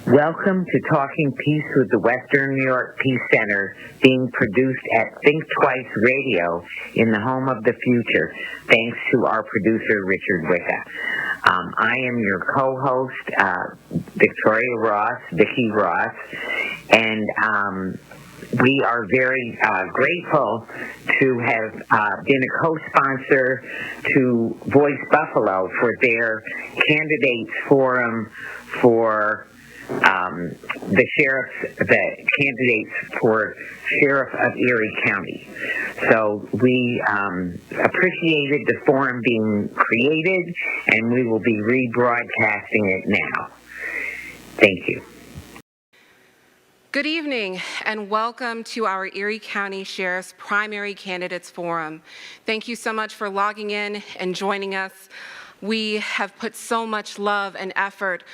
Welcome to Talking Peace with the Western New York Peace Center, being produced at Think Twice Radio in the home of the future, thanks to our producer, Richard Wicca. I am your co-host, Vicky Ross, and we are very grateful to have been a co-sponsor to Voice Buffalo for their candidates forum for the candidates for Sheriff of Erie County. So we appreciated the forum being created, and we will be rebroadcasting it now. Thank you. Good evening and welcome to our Erie County Sheriff's Primary Candidates Forum. Thank you so much for logging in and joining us. We have put so much love and effort,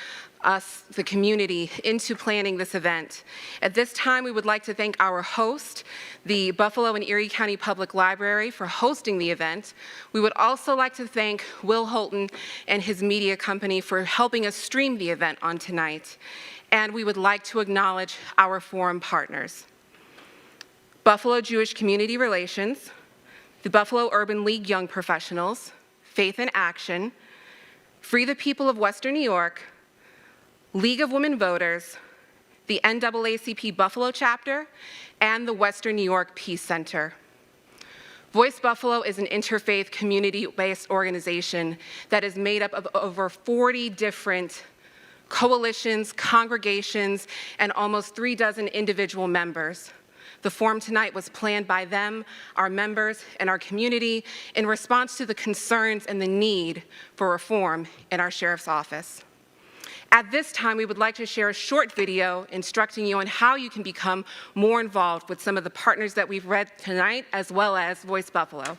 us, the community, into planning this event. At this time, we would like to thank our host, the Buffalo and Erie County Public Library, for hosting the event. We would also like to thank Will Holton and his media company for helping us stream the event on tonight. And we would like to acknowledge our forum partners: Buffalo Jewish Community Relations, the Buffalo Urban League Young Professionals, Faith in Action, Free the People of Western New York, League of Women Voters, the NAACP Buffalo Chapter, and the Western New York Peace Center. Voice Buffalo is an interfaith community-based organization that is made up of over 40 different coalitions, congregations, and almost 36 individual members. The forum tonight was planned by them, our members, and our community in response to the concerns and the need for reform in our sheriff's office. At this time, we would like to share a short video instructing you on how you can become more involved with some of the partners that we've read tonight, as well as Voice Buffalo.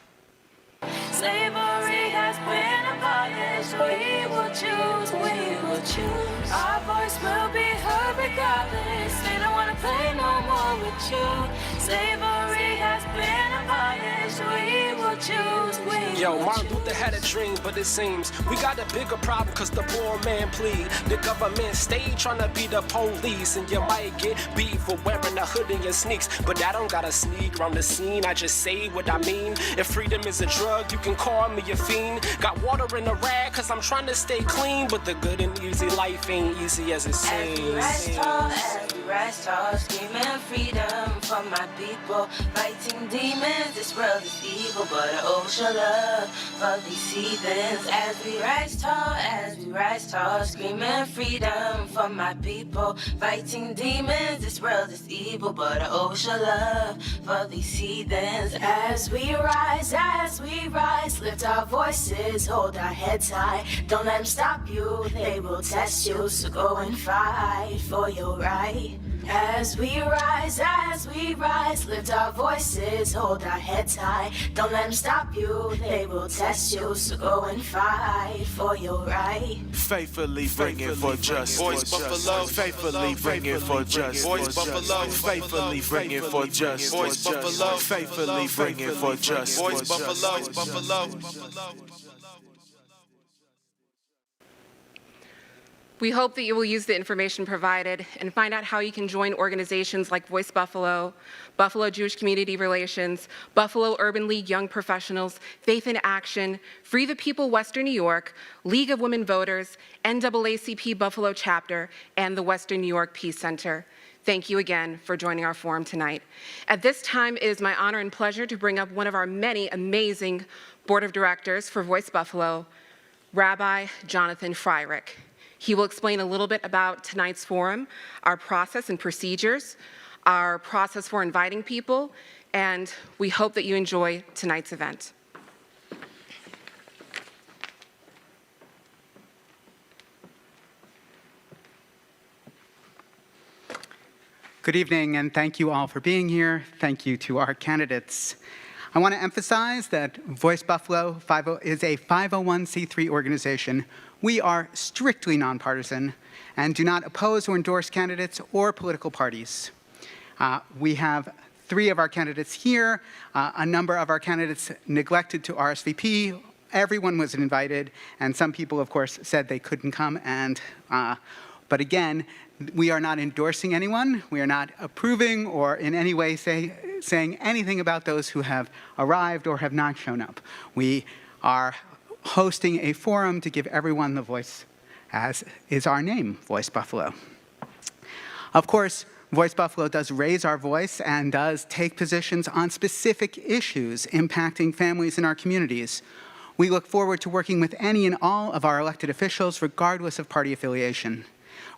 Slavery has been abolished. We will choose, we will choose. Our voice will be heard regardless. They don't want to play no more with you. Slavery has been abolished. We will choose, we will choose. Yo, Martin Luther had a dream, but it seems we got a bigger problem because the poor man plead. The government stay trying to be the police, and you might get beat for wearing a hood in your sneaks. But I don't gotta sneak around the scene, I just say what I mean. If freedom is a drug, you can call me a fiend. Got water in a rag cause I'm trying to stay clean, but the good and easy life ain't easy as it seems. As we rise tall, screaming freedom for my people, fighting demons. This world is evil, but an ocean love for these heathens. As we rise tall, screaming freedom for my people, fighting demons. This world is evil, but an ocean love for these heathens. As we rise, lift our voices, hold our heads high. Don't let them stop you, they will test you, so go and fight for your right. As we rise, lift our voices, hold our heads high. Don't let them stop you, they will test you, so go and fight for your right. Faithfully bringing for justice. Voice Buffalo. Faithfully bringing for justice. Voice Buffalo. Faithfully bringing for justice. Voice Buffalo. Faithfully bringing for justice. Voice Buffalo. We hope that you will use the information provided and find out how you can join organizations like Voice Buffalo, Buffalo Jewish Community Relations, Buffalo Urban League Young Professionals, Faith in Action, Free the People Western New York, League of Women Voters, NAACP Buffalo Chapter, and the Western New York Peace Center. Thank you again for joining our forum tonight. At this time, it is my honor and pleasure to bring up one of our many amazing board of directors for Voice Buffalo, Rabbi Jonathan Fryrick. He will explain a little bit about tonight's forum, our process and procedures, our process for inviting people, and we hope that you enjoy tonight's event. Good evening, and thank you all for being here. Thank you to our candidates. I want to emphasize that Voice Buffalo is a 501c3 organization. We are strictly nonpartisan and do not oppose or endorse candidates or political parties. We have 3 of our candidates here. A number of our candidates neglected to RSVP. Everyone was invited, and some people, of course, said they couldn't come, and But again, we are not endorsing anyone. We are not approving or in any way saying anything about those who have arrived or have not shown up. We are hosting a forum to give everyone the voice, as is our name, Voice Buffalo. Of course, Voice Buffalo does raise our voice and does take positions on specific issues impacting families in our communities. We look forward to working with any and all of our elected officials, regardless of party affiliation.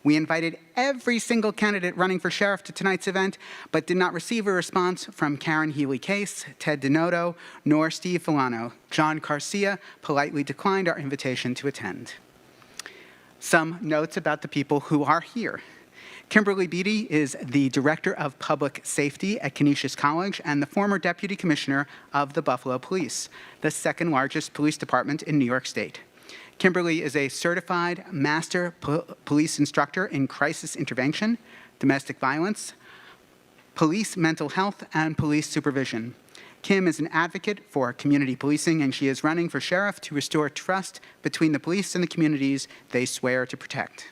We invited every single candidate running for sheriff to tonight's event, but did not receive a response from Karen Healy-Case, Ted Donato, nor Steve Filano. John Garcia politely declined our invitation to attend. Some notes about the people who are here. Kimberly Beatty is the Director of Public Safety at Canisius College and the former Deputy Commissioner of the Buffalo Police, the second largest police department in New York State. Kimberly is a certified master police instructor in crisis intervention, domestic violence, police mental health, and police supervision. Kim is an advocate for community policing, and she is running for sheriff to restore trust between the police and the communities they swear to protect.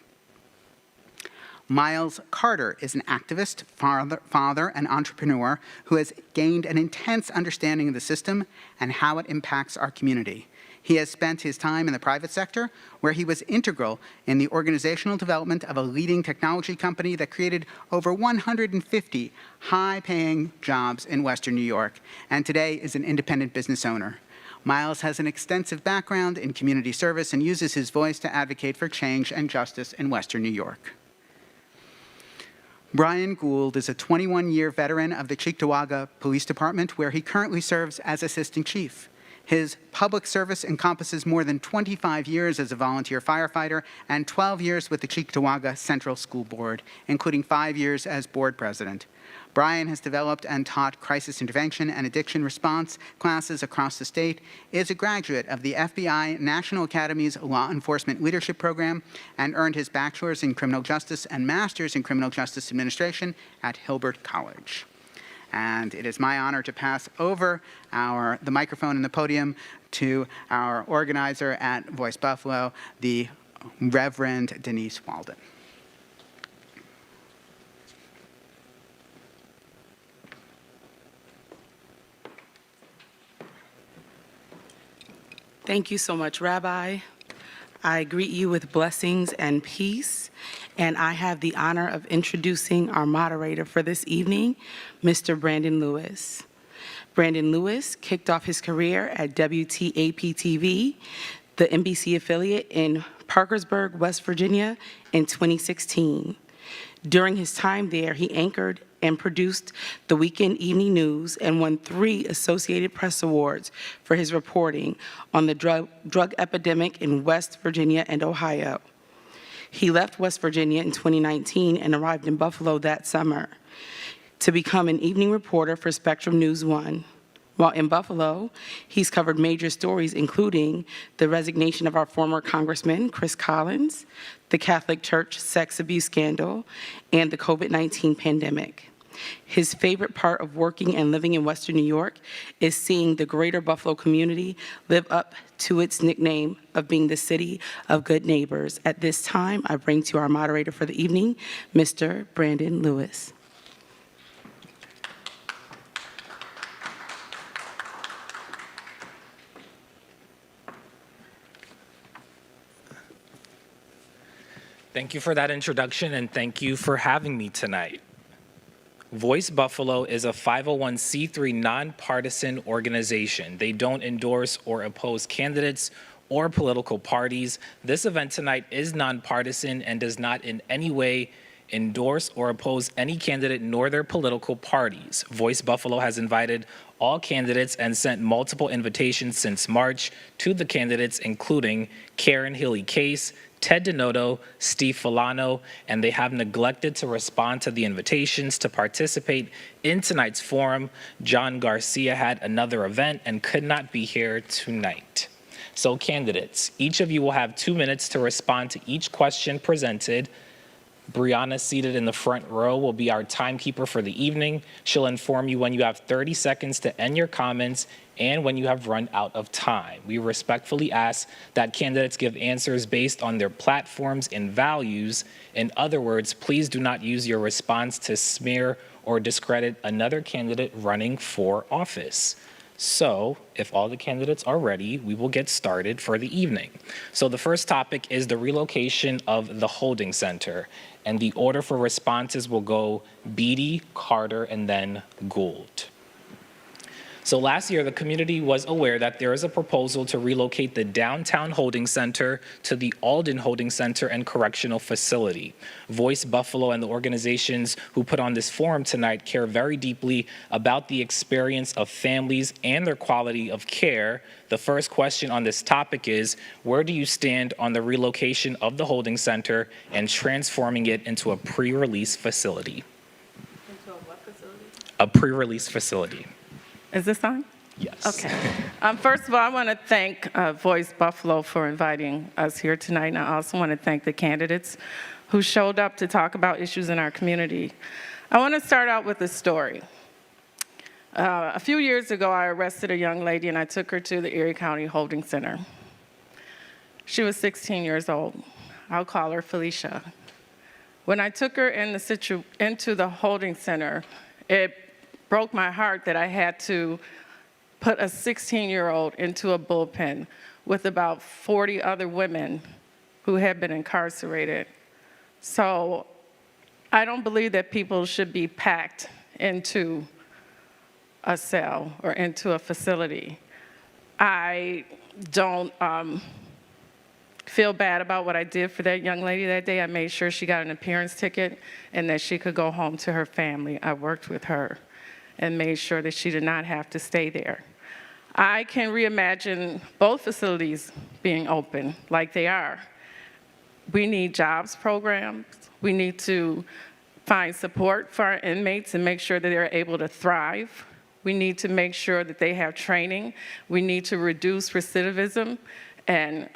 Miles Carter is an activist, father, and entrepreneur who has gained an intense understanding of the system and how it impacts our community. He has spent his time in the private sector, where he was integral in the organizational development of a leading technology company that created over 150 high-paying jobs in Western New York, and today is an independent business owner. Miles has an extensive background in community service and uses his voice to advocate for change and justice in Western New York. Brian Gould is a 21-year veteran of the Cheektowaga Police Department, where he currently serves as Assistant Chief. His public service encompasses more than 25 years as a volunteer firefighter and 12 years with the Cheektowaga Central School Board, including 5 years as board president. Brian has developed and taught crisis intervention and addiction response classes across the state, is a graduate of the FBI National Academy's Law Enforcement Leadership Program, and earned his bachelor's in criminal justice and master's in criminal justice administration at Hilbert College. And it is my honor to pass over the microphone and the podium to our organizer at Voice Buffalo, the Reverend Denise Walden. Thank you so much, Rabbi. I greet you with blessings and peace, and I have the honor of introducing our moderator for this evening, Mr. Brandon Lewis. Brandon Lewis kicked off his career at WTAP-TV, the NBC affiliate in Parkersburg, West Virginia, in 2016. During his time there, he anchored and produced the Weekend Evening News and won 3 Associated Press Awards for his reporting on the drug epidemic in West Virginia and Ohio. He left West Virginia in 2019 and arrived in Buffalo that summer to become an evening reporter for Spectrum News 1. While in Buffalo, he's covered major stories, including the resignation of our former Congressman, Chris Collins, the Catholic Church sex abuse scandal, and the COVID-19 pandemic. His favorite part of working and living in Western New York is seeing the greater Buffalo community live up to its nickname of being the city of good neighbors. At this time, I bring to our moderator for the evening, Mr. Brandon Lewis. Thank you for that introduction, and thank you for having me tonight. Voice Buffalo is a 501c3 nonpartisan organization. They don't endorse or oppose candidates or political parties. This event tonight is nonpartisan and does not in any way endorse or oppose any candidate nor their political parties. Voice Buffalo has invited all candidates and sent multiple invitations since March to the candidates, including Karen Healy-Case, Ted Donato, Steve Filano, and they have neglected to respond to the invitations to participate in tonight's forum. John Garcia had another event and could not be here tonight. So candidates, each of you will have 2 minutes to respond to each question presented. Brianna, seated in the front row, will be our timekeeper for the evening. She'll inform you when you have 30 seconds to end your comments and when you have run out of time. We respectfully ask that candidates give answers based on their platforms and values. In other words, please do not use your response to smear or discredit another candidate running for office. So, if all the candidates are ready, we will get started for the evening. So the first topic is the relocation of the holding center. And the order for responses will go Beatty, Carter, and then Gould. So last year, the community was aware that there is a proposal to relocate the downtown holding center to the Alden Holding Center and Correctional Facility. Voice Buffalo and the organizations who put on this forum tonight care very deeply about the experience of families and their quality of care. The first question on this topic is, where do you stand on the relocation of the holding center and transforming it into a pre-release facility? Into a what facility? A pre-release facility. Is this on? Yes. Okay. First of all, I want to thank Voice Buffalo for inviting us here tonight, and I also want to thank the candidates who showed up to talk about issues in our community. I want to start out with a story. A few years ago, I arrested a young lady, and I took her to the Erie County Holding Center. She was 16 years old. I'll call her Felicia. When I took her into the holding center, it broke my heart that I had to put a 16-year-old into a bullpen with about 40 other women who had been incarcerated. So I don't believe that people should be packed into a cell or into a facility. I don't feel bad about what I did for that young lady that day. I made sure she got an appearance ticket and that she could go home to her family. I worked with her and made sure that she did not have to stay there. I can reimagine both facilities being open like they are. We need jobs programs. We need to find support for our inmates and make sure that they're able to thrive. We need to make sure that they have training. We need to reduce recidivism and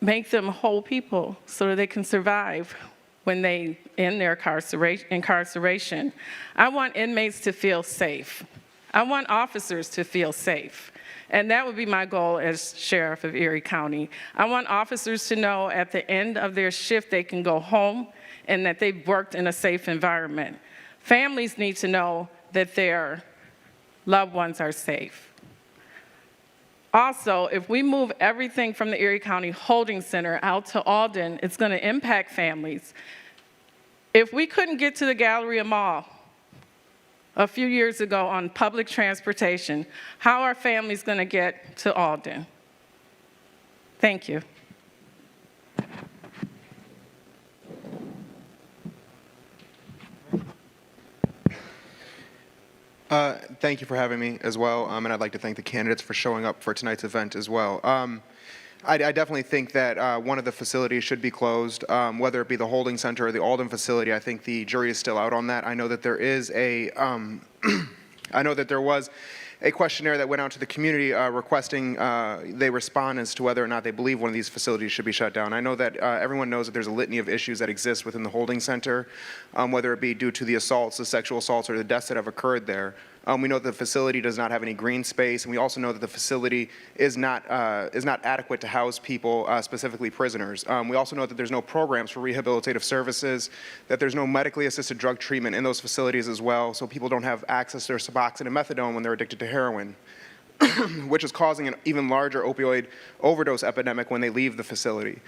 make them whole people so that they can survive when they end their incarceration. I want inmates to feel safe. I want officers to feel safe. And that would be my goal as sheriff of Erie County. I want officers to know at the end of their shift they can go home and that they've worked in a safe environment. Families need to know that their loved ones are safe. Also, if we move everything from the Erie County Holding Center out to Alden, it's going to impact families. If we couldn't get to the Galleria Mall a few years ago on public transportation, how are families going to get to Alden? Thank you. Thank you for having me as well, and I'd like to thank the candidates for showing up for tonight's event as well. I definitely think that one of the facilities should be closed, whether it be the holding center or the Alden facility. I think the jury is still out on that. I know that there is I know that there was a questionnaire that went out to the community requesting they respond as to whether or not they believe one of these facilities should be shut down. I know that everyone knows that there's a litany of issues that exist within the holding center, whether it be due to the assaults, the sexual assaults, or the deaths that have occurred there. We know that the facility does not have any green space, and we also know that the facility is not adequate to house people, specifically prisoners. We also know that there's no programs for rehabilitative services, that there's no medically assisted drug treatment in those facilities as well, so people don't have access to their Suboxone and methadone when they're addicted to heroin, which is causing an even larger opioid overdose epidemic when they leave the facility.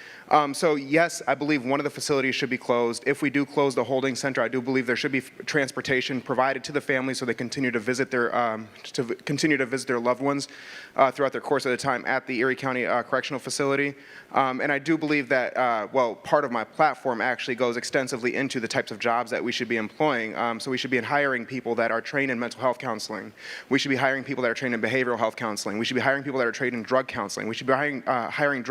So yes, I believe one of the facilities should be closed. If we do close the holding center, I do believe there should be transportation provided to the family so they continue to visit their loved ones throughout their course of the time at the Erie County Correctional Facility. And I do believe that, well, part of my platform actually goes extensively into the types of jobs that we should be employing. So we should be hiring people that are trained in mental health counseling. We should be hiring people that are trained in behavioral health counseling. We should be hiring people that are trained in drug counseling. We should be hiring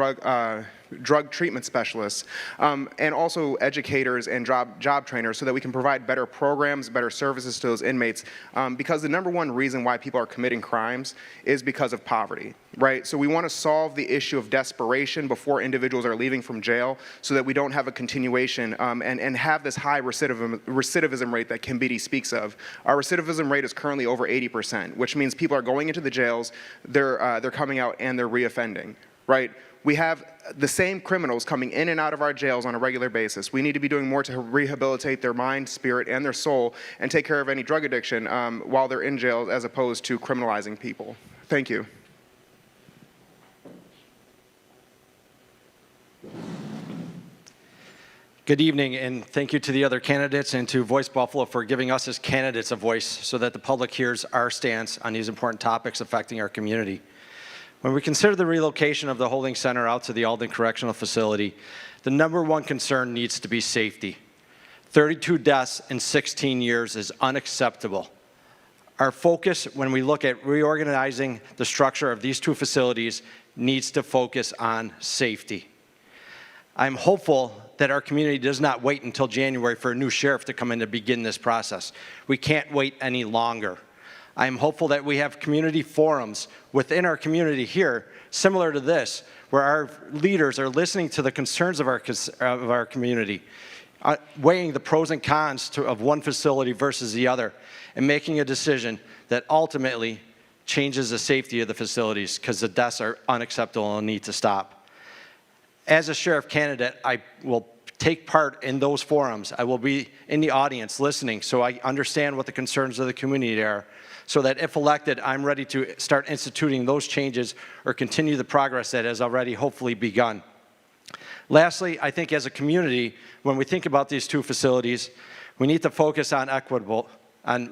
drug treatment specialists, and also educators and job trainers so that we can provide better programs, better services to those inmates, because the number one reason why people are committing crimes is because of poverty, right? So we want to solve the issue of desperation before individuals are leaving from jail so that we don't have a continuation and have this high recidivism rate that Kim Beatty speaks of. Our recidivism rate is currently over 80%, which means people are going into the jails, they're coming out, and they're reoffending, right? We have the same criminals coming in and out of our jails on a regular basis. We need to be doing more to rehabilitate their mind, spirit, and their soul and take care of any drug addiction while they're in jail as opposed to criminalizing people. Thank you. Good evening, and thank you to the other candidates and to Voice Buffalo for giving us as candidates a voice so that the public hears our stance on these important topics affecting our community. When we consider the relocation of the holding center out to the Alden Correctional Facility, the number one concern needs to be safety. 32 deaths in 16 years is unacceptable. Our focus when we look at reorganizing the structure of these two facilities needs to focus on safety. I'm hopeful that our community does not wait until January for a new sheriff to come in to begin this process. We can't wait any longer. I'm hopeful that we have community forums within our community here, similar to this, where our leaders are listening to the concerns of our community, weighing the pros and cons of one facility versus the other, and making a decision that ultimately changes the safety of the facilities, because the deaths are unacceptable and need to stop. As a sheriff candidate, I will take part in those forums. I will be in the audience listening so I understand what the concerns of the community are, so that if elected, I'm ready to start instituting those changes or continue the progress that has already hopefully begun. Lastly, I think as a community, when we think about these two facilities, we need to focus on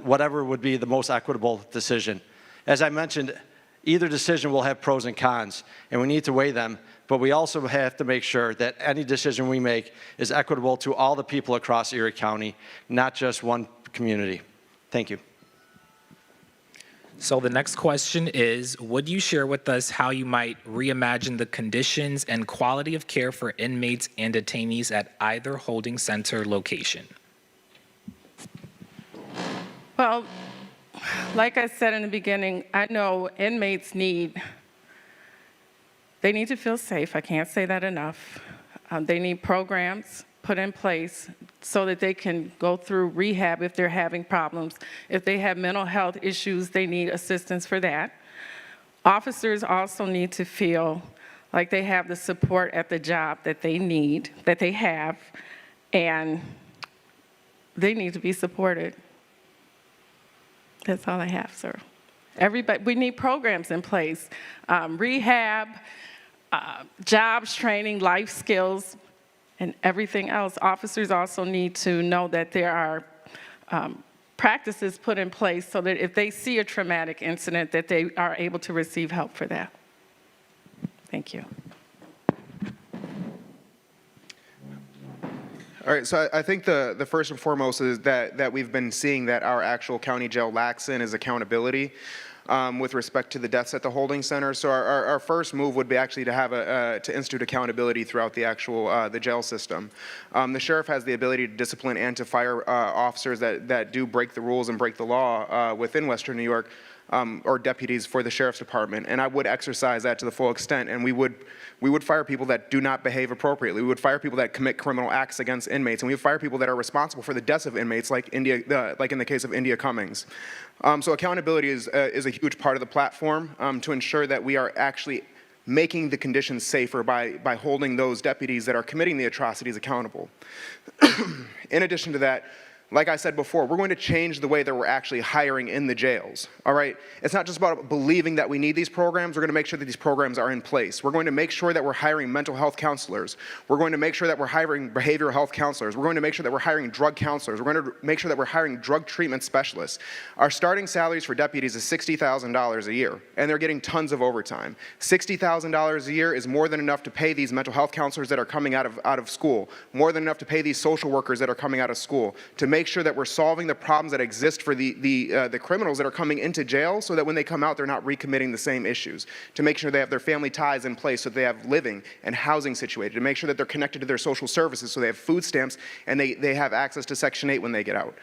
whatever would be the most equitable decision. As I mentioned, either decision will have pros and cons, and we need to weigh them, but we also have to make sure that any decision we make is equitable to all the people across Erie County, not just one community. Thank you. So the next question is, would you share with us how you might reimagine the conditions and quality of care for inmates and detainees at either holding center location? Well, like I said in the beginning, I know inmates they need to feel safe. I can't say that enough. They need programs put in place so that they can go through rehab if they're having problems. If they have mental health issues, they need assistance for that. Officers also need to feel like they have the support at the job that they need, that they have, and they need to be supported. That's all I have, sir. Everybody, we need programs in place, rehab, jobs training, life skills, and everything else. Officers also need to know that there are practices put in place so that if they see a traumatic incident, that they are able to receive help for that. Thank you. All right, so I think the first and foremost is that we've been seeing that our actual county jail lacks in is accountability with respect to the deaths at the holding center. So our first move would be actually to have to institute accountability throughout the actual the jail system. The sheriff has the ability to discipline and to fire officers that do break the rules and break the law within Western New York, or deputies for the sheriff's department, and I would exercise that to the full extent, and we would fire people that do not behave appropriately. We would fire people that commit criminal acts against inmates, and we would fire people that are responsible for the deaths of inmates, like in the case of India Cummings. So accountability is a huge part of the platform to ensure that we are actually making the conditions safer by holding those deputies that are committing the atrocities accountable. In addition to that, like I said before, we're going to change the way that we're actually hiring in the jails, all right? It's not just about believing that we need these programs. We're going to make sure that these programs are in place. We're going to make sure that we're hiring mental health counselors. We're going to make sure that we're hiring behavioral health counselors. We're going to make sure that we're hiring drug counselors. We're going to make sure that we're hiring drug treatment specialists. Our starting salaries for deputies is $60,000 a year, and they're getting tons of overtime. $60,000 a year is more than enough to pay these mental health counselors that are coming out of school, more than enough to pay these social workers that are coming out of school, to make sure that we're solving the problems that exist for the criminals that are coming into jail, so that when they come out, they're not recommitting the same issues. To make sure they have their family ties in place, so that they have living and housing situated. To make sure that they're connected to their social services, so they have food stamps and they have access to Section 8 when they get out.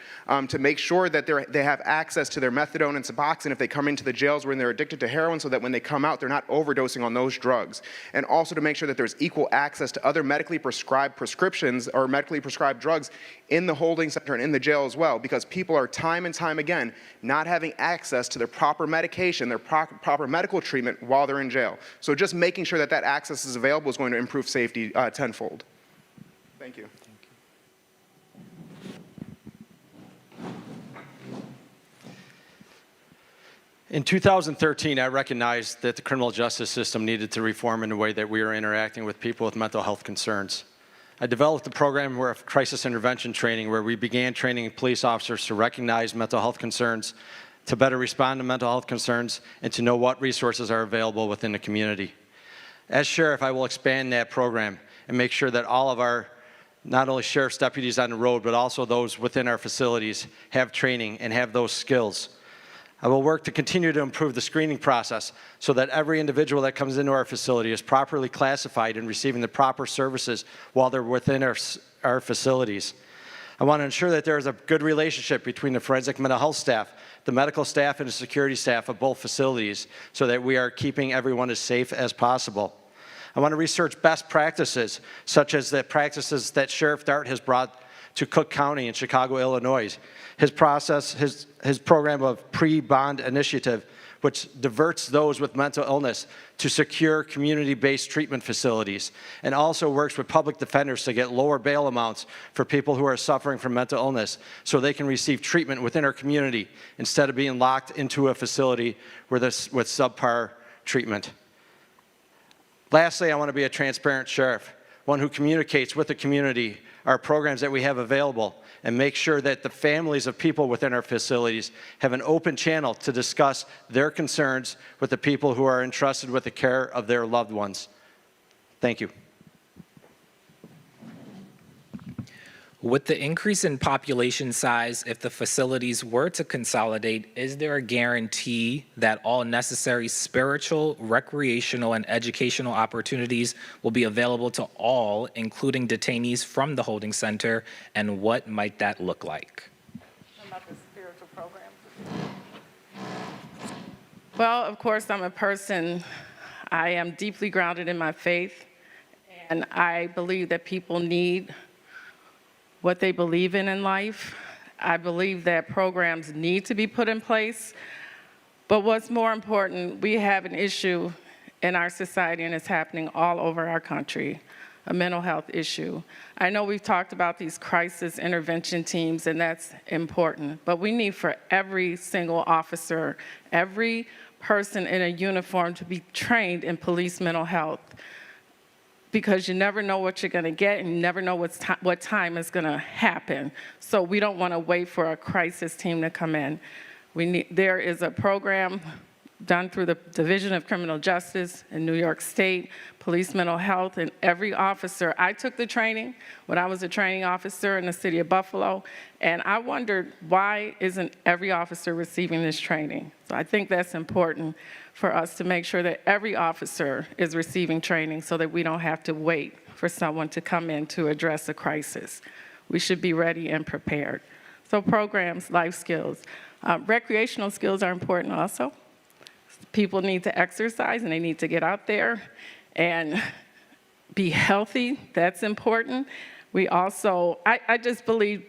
To make sure that they have access to their methadone and Suboxone if they come into the jails when they're addicted to heroin, so that when they come out, they're not overdosing on those drugs. And also to make sure that there's equal access to other medically prescribed prescriptions or medically prescribed drugs in the holding center and in the jail as well, because people are time and time again not having access to their proper medication, their proper medical treatment while they're in jail. So just making sure that that access is available is going to improve safety tenfold. Thank you. In 2013, I recognized that the criminal justice system needed to reform in the way that we are interacting with people with mental health concerns. I developed a program of crisis intervention training where we began training police officers to recognize mental health concerns, to better respond to mental health concerns, and to know what resources are available within the community. As sheriff, I will expand that program and make sure that all of our, not only sheriff's deputies on the road, but also those within our facilities have training and have those skills. I will work to continue to improve the screening process so that every individual that comes into our facility is properly classified and receiving the proper services while they're within our facilities. I want to ensure that there is a good relationship between the forensic mental health staff, the medical staff, and the security staff of both facilities so that we are keeping everyone as safe as possible. I want to research best practices, such as the practices that Sheriff Dart has brought to Cook County in Chicago, Illinois. His program of pre-bond initiative, which diverts those with mental illness to secure community-based treatment facilities, and also works with public defenders to get lower bail amounts for people who are suffering from mental illness so they can receive treatment within our community instead of being locked into a facility with subpar treatment. Lastly, I want to be a transparent sheriff, one who communicates with the community our programs that we have available, and make sure that the families of people within our facilities have an open channel to discuss their concerns with the people who are entrusted with the care of their loved ones. Thank you. With the increase in population size, if the facilities were to consolidate, is there a guarantee that all necessary spiritual, recreational, and educational opportunities will be available to all, including detainees from the holding center, and what might that look like? About the spiritual programs. Well, of course, I'm a person, I am deeply grounded in my faith, and I believe that people need what they believe in life. I believe that programs need to be put in place. But what's more important, we have an issue in our society, and it's happening all over our country, a mental health issue. I know we've talked about these crisis intervention teams, and that's important. But we need for every single officer, every person in a uniform to be trained in police mental health, because you never know what you're going to get, and you never know what time is going to happen. So we don't want to wait for a crisis team to come in. There is a program done through the Division of Criminal Justice in New York State, police mental health, and every officer. I took the training when I was a training officer in the city of Buffalo, and I wondered, why isn't every officer receiving this training? So I think that's important for us to make sure that every officer is receiving training so that we don't have to wait for someone to come in to address a crisis. We should be ready and prepared. So programs, life skills. Recreational skills are important also. People need to exercise and they need to get out there and be healthy. That's important. We also, I just believe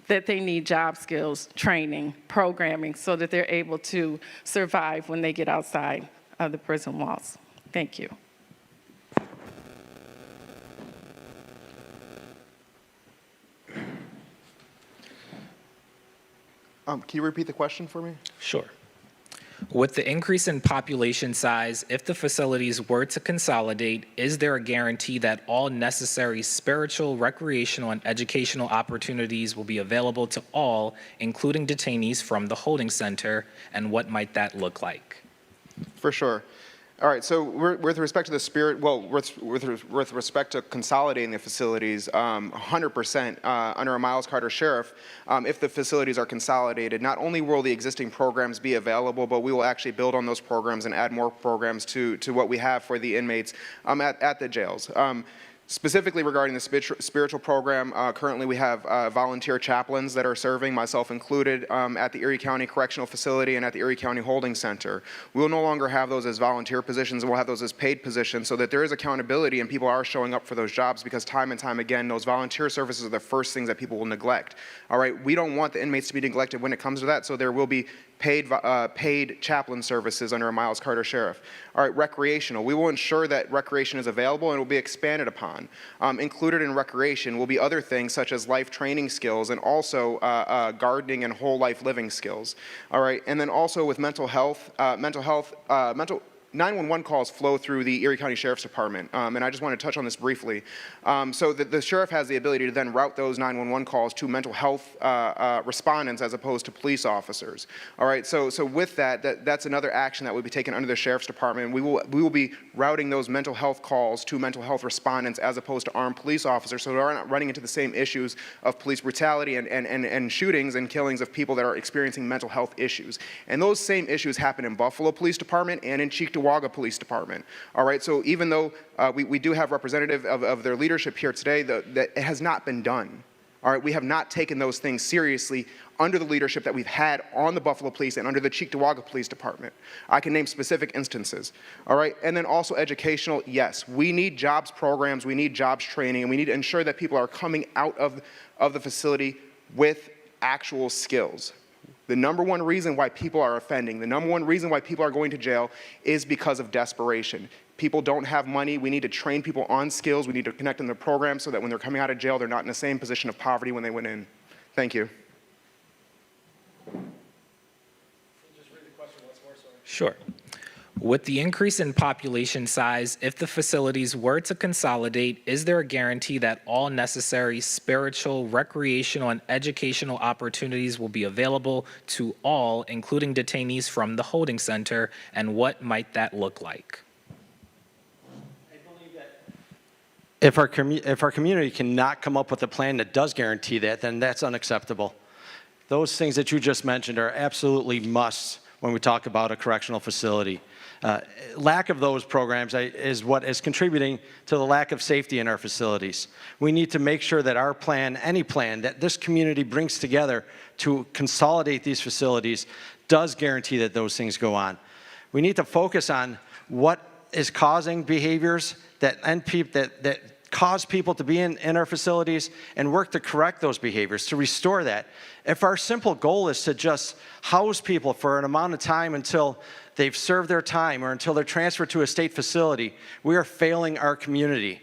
that they need job skills, training, programming, so that they're able to survive when they get outside of the prison walls. Thank you. Can you repeat the question for me? Sure. With the increase in population size, if the facilities were to consolidate, is there a guarantee that all necessary spiritual, recreational, and educational opportunities will be available to all, including detainees from the holding center, and what might that look like? For sure. All right, so with respect to the spirit, well, with respect to consolidating the facilities, 100% under a Miles Carter sheriff, if the facilities are consolidated, not only will the existing programs be available, but we will actually build on those programs and add more programs to what we have for the inmates at the jails. Specifically regarding the spiritual program, currently we have volunteer chaplains that are serving, myself included, at the Erie County Correctional Facility and at the Erie County Holding Center. We will no longer have those as volunteer positions, and we'll have those as paid positions so that there is accountability and people are showing up for those jobs, because time and time again, those volunteer services are the first things that people will neglect. All right, we don't want the inmates to be neglected when it comes to that, so there will be paid chaplain services under a Miles Carter sheriff. All right, recreational. We will ensure that recreation is available and will be expanded upon. Included in recreation will be other things such as life training skills and also gardening and whole life living skills. All right, and then also with mental health, 911 calls flow through the Erie County Sheriff's Department, and I just want to touch on this briefly. So the sheriff has the ability to then route those 911 calls to mental health respondents as opposed to police officers. All right, so with that's another action that will be taken under the Sheriff's Department. We will be routing those mental health calls to mental health respondents as opposed to armed police officers, so we're not running into the same issues of police brutality and shootings and killings of people that are experiencing mental health issues. And those same issues happen in Buffalo Police Department and in Cheektowaga Police Department. All right, so even though we do have representative of their leadership here today, that it has not been done. All right, we have not taken those things seriously under the leadership that we've had on the Buffalo Police and under the Cheektowaga Police Department. I can name specific instances. All right, and then also educational, yes, we need jobs programs, we need jobs training, and we need to ensure that people are coming out of the facility with actual skills. The number one reason why people are offending, the number one reason why people are going to jail is because of desperation. People don't have money. We need to train people on skills. We need to connect them to programs so that when they're coming out of jail, they're not in the same position of poverty when they went in. Thank you. Just read the question once more, sorry. Sure. With the increase in population size, if the facilities were to consolidate, is there a guarantee that all necessary spiritual, recreational, and educational opportunities will be available to all, including detainees from the holding center, and what might that look like? I believe that if our community cannot come up with a plan that does guarantee that, then that's unacceptable. Those things that you just mentioned are absolutely musts when we talk about a correctional facility. Lack of those programs is what is contributing to the lack of safety in our facilities. We need to make sure that our plan, any plan that this community brings together to consolidate these facilities, does guarantee that those things go on. We need to focus on what is causing behaviors that cause people to be in our facilities and work to correct those behaviors, to restore that. If our simple goal is to just house people for an amount of time until they've served their time or until they're transferred to a state facility, we are failing our community.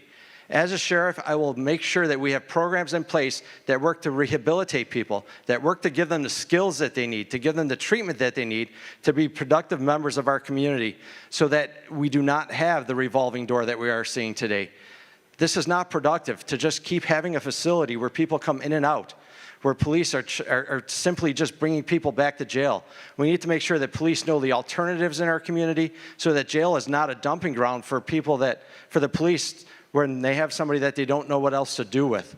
As a sheriff, I will make sure that we have programs in place that work to rehabilitate people, that work to give them the skills that they need, to give them the treatment that they need to be productive members of our community, so that we do not have the revolving door that we are seeing today. This is not productive to just keep having a facility where people come in and out, where police are simply just bringing people back to jail. We need to make sure that police know the alternatives in our community so that jail is not a dumping ground for the police when they have somebody that they don't know what else to do with.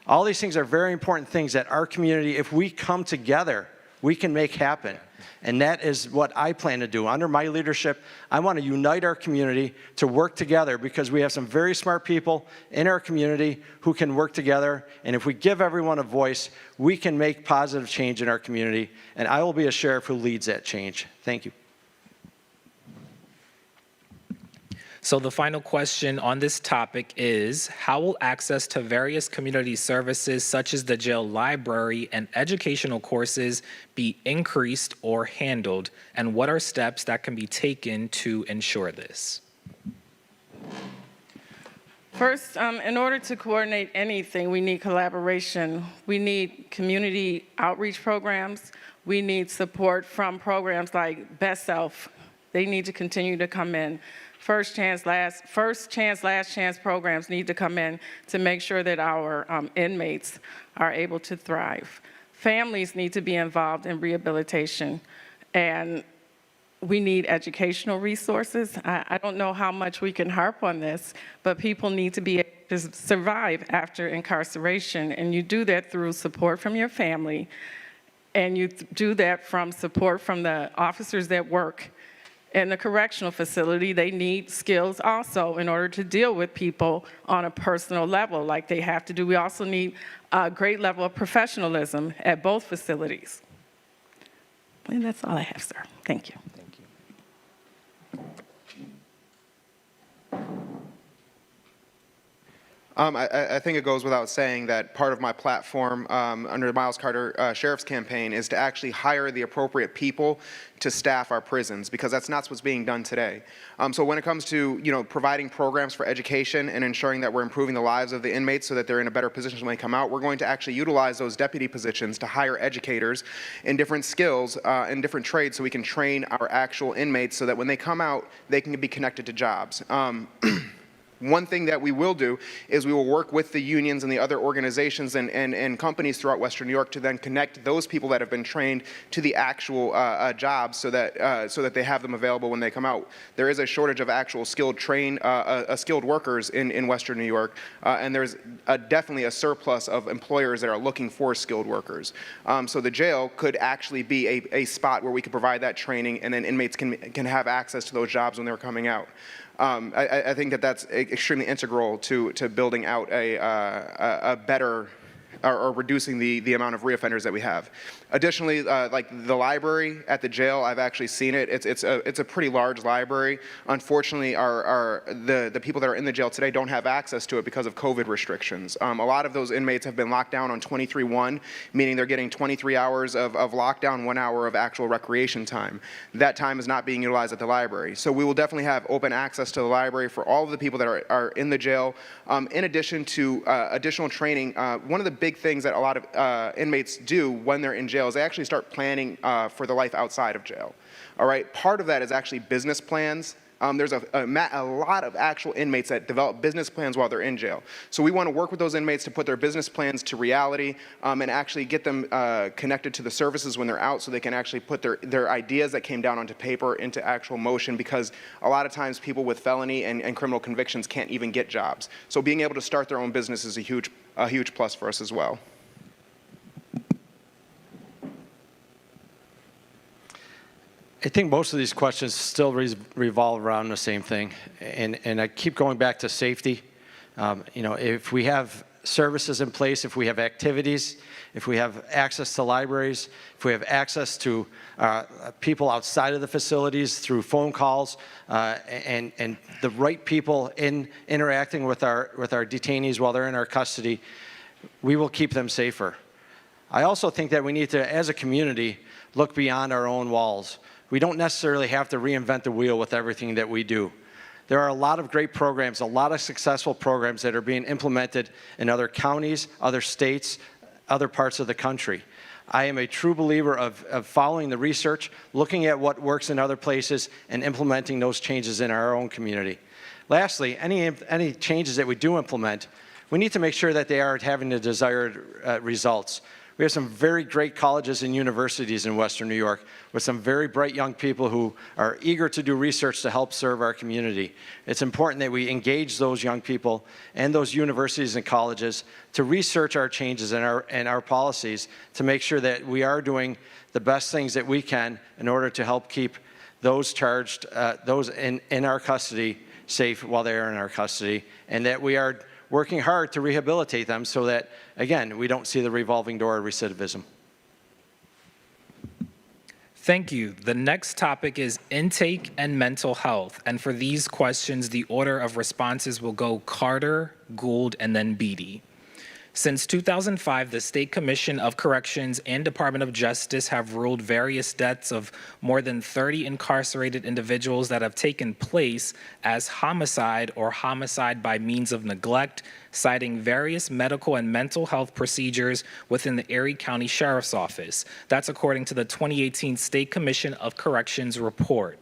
All these things are very important things that our community, if we come together, we can make happen. And that is what I plan to do. Under my leadership, I want to unite our community to work together, because we have some very smart people in our community who can work together. And if we give everyone a voice, we can make positive change in our community. And I will be a sheriff who leads that change. Thank you. So the final question on this topic is, how will access to various community services such as the jail library and educational courses be increased or handled? And what are steps that can be taken to ensure this? First, in order to coordinate anything, we need collaboration. We need community outreach programs. We need support from programs like Best Self. They need to continue to come in. First chance, last chance programs need to come in to make sure that our inmates are able to thrive. Families need to be involved in rehabilitation. And we need educational resources. I don't know how much we can harp on this, but people need to be able to survive after incarceration, and you do that through support from your family, and you do that from support from the officers that work in the correctional facility. They need skills also in order to deal with people on a personal level like they have to do. We also need a great level of professionalism at both facilities. And that's all I have, sir. Thank you. I think it goes without saying that part of my platform under the Miles Carter Sheriff's campaign is to actually hire the appropriate people to staff our prisons, because that's not what's being done today. So when it comes to providing programs for education and ensuring that we're improving the lives of the inmates so that they're in a better position when they come out, we're going to actually utilize those deputy positions to hire educators in different skills and different trades so we can train our actual inmates so that when they come out, they can be connected to jobs. One thing that we will do is we will work with the unions and the other organizations and companies throughout Western New York to then connect those people that have been trained to the actual jobs so that they have them available when they come out. There is a shortage of actual skilled workers in Western New York, and there's definitely a surplus of employers that are looking for skilled workers. So the jail could actually be a spot where we could provide that training, and then inmates can have access to those jobs when they're coming out. I think that that's extremely integral to building out a better or reducing the amount of reoffenders that we have. Additionally, like the library at the jail, I've actually seen it. It's a pretty large library. Unfortunately, the people that are in the jail today don't have access to it because of COVID restrictions. A lot of those inmates have been locked down on 23-1, meaning they're getting 23 hours of lockdown, 1 hour of actual recreation time. That time is not being utilized at the library. So we will definitely have open access to the library for all of the people that are in the jail. In addition to additional training, one of the big things that a lot of inmates do when they're in jail is they actually start planning for the life outside of jail. All right, part of that is actually business plans. There's a lot of actual inmates that develop business plans while they're in jail. So we want to work with those inmates to put their business plans to reality and actually get them connected to the services when they're out so they can actually put their ideas that came down onto paper into actual motion, because a lot of times people with felony and criminal convictions can't even get jobs. So being able to start their own business is a huge plus for us as well. I think most of these questions still revolve around the same thing, and I keep going back to safety. If we have services in place, if we have activities, if we have access to libraries, if we have access to people outside of the facilities through phone calls, and the right people interacting with our detainees while they're in our custody, we will keep them safer. I also think that we need to, as a community, look beyond our own walls. We don't necessarily have to reinvent the wheel with everything that we do. There are a lot of great programs, a lot of successful programs that are being implemented in other counties, other states, other parts of the country. I am a true believer of following the research, looking at what works in other places, and implementing those changes in our own community. Lastly, any changes that we do implement, we need to make sure that they are having the desired results. We have some very great colleges and universities in Western New York with some very bright young people who are eager to do research to help serve our community. It's important that we engage those young people and those universities and colleges to research our changes and our policies to make sure that we are doing the best things that we can in order to help keep those charged, those in our custody safe while they are in our custody, and that we are working hard to rehabilitate them so that, again, we don't see the revolving door of recidivism. Thank you. The next topic is intake and mental health. And for these questions, the order of responses will go Carter, Gould, and then Beatty. Since 2005, the State Commission of Corrections and Department of Justice have ruled various deaths of more than 30 incarcerated individuals that have taken place as homicide or homicide by means of neglect, citing various medical and mental health procedures within the Erie County Sheriff's Office. That's according to the 2018 State Commission of Corrections report.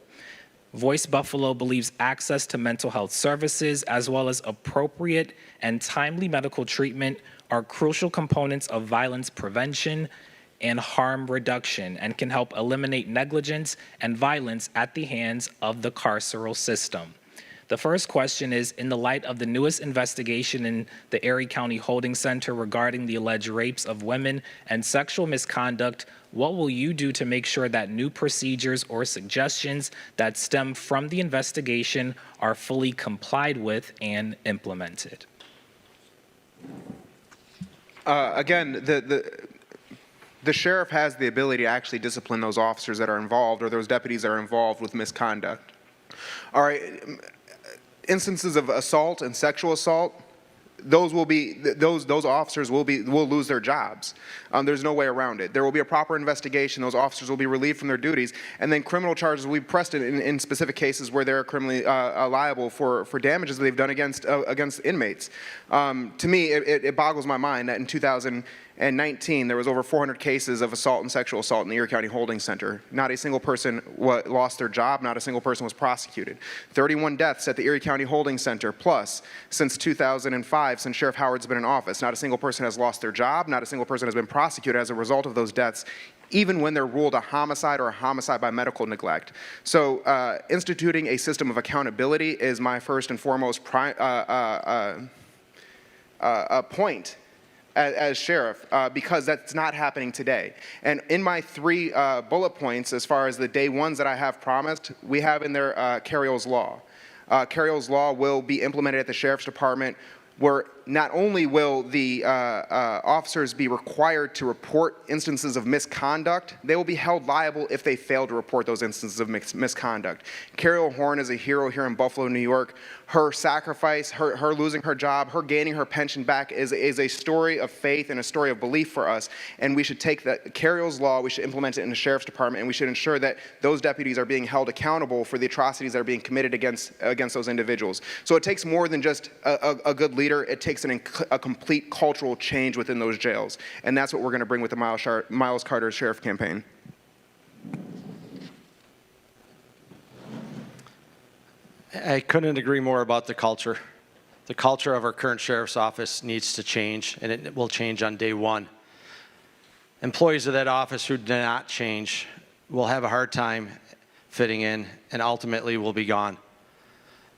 Voice Buffalo believes access to mental health services as well as appropriate and timely medical treatment are crucial components of violence prevention, and harm reduction, and can help eliminate negligence and violence at the hands of the carceral system. The first question is, in the light of the newest investigation in the Erie County Holding Center regarding the alleged rapes of women and sexual misconduct, what will you do to make sure that new procedures or suggestions that stem from the investigation are fully complied with and implemented? Again, the sheriff has the ability to actually discipline those officers that are involved or those deputies that are involved with misconduct. All right. Instances of assault and sexual assault, those officers will lose their jobs. There's no way around it. There will be a proper investigation. Those officers will be relieved from their duties, and then criminal charges will be pressed in specific cases where they're criminally liable for damages that they've done against inmates. To me, it boggles my mind that in 2019 there was over 400 cases of assault and sexual assault in the Erie County Holding Center. Not a single person lost their job. Not a single person was prosecuted. 31 deaths at the Erie County Holding Center. Plus, since 2005, since Sheriff Howard's been in office, not a single person has lost their job. Not a single person has been prosecuted as a result of those deaths, even when they're ruled a homicide or a homicide by medical neglect. So instituting a system of accountability is my first and foremost point as sheriff, because that's not happening today. And in my 3 bullet points, as far as the day ones that I have promised, we have in there Carriol's Law. Carriol's Law will be implemented at the Sheriff's Department, where not only will the officers be required to report instances of misconduct, they will be held liable if they fail to report those instances of misconduct. Carriol Horn is a hero here in Buffalo, New York. Her sacrifice, her losing her job, her gaining her pension back is a story of faith and a story of belief for us. And we should take that Carriol's Law, we should implement it in the Sheriff's Department, and we should ensure that those deputies are being held accountable for the atrocities that are being committed against those individuals. So it takes more than just a good leader. It takes a complete cultural change within those jails. And that's what we're going to bring with the Miles Carter Sheriff campaign. I couldn't agree more about the culture. The culture of our current sheriff's office needs to change, and it will change on day one. Employees of that office who do not change will have a hard time fitting in and ultimately will be gone.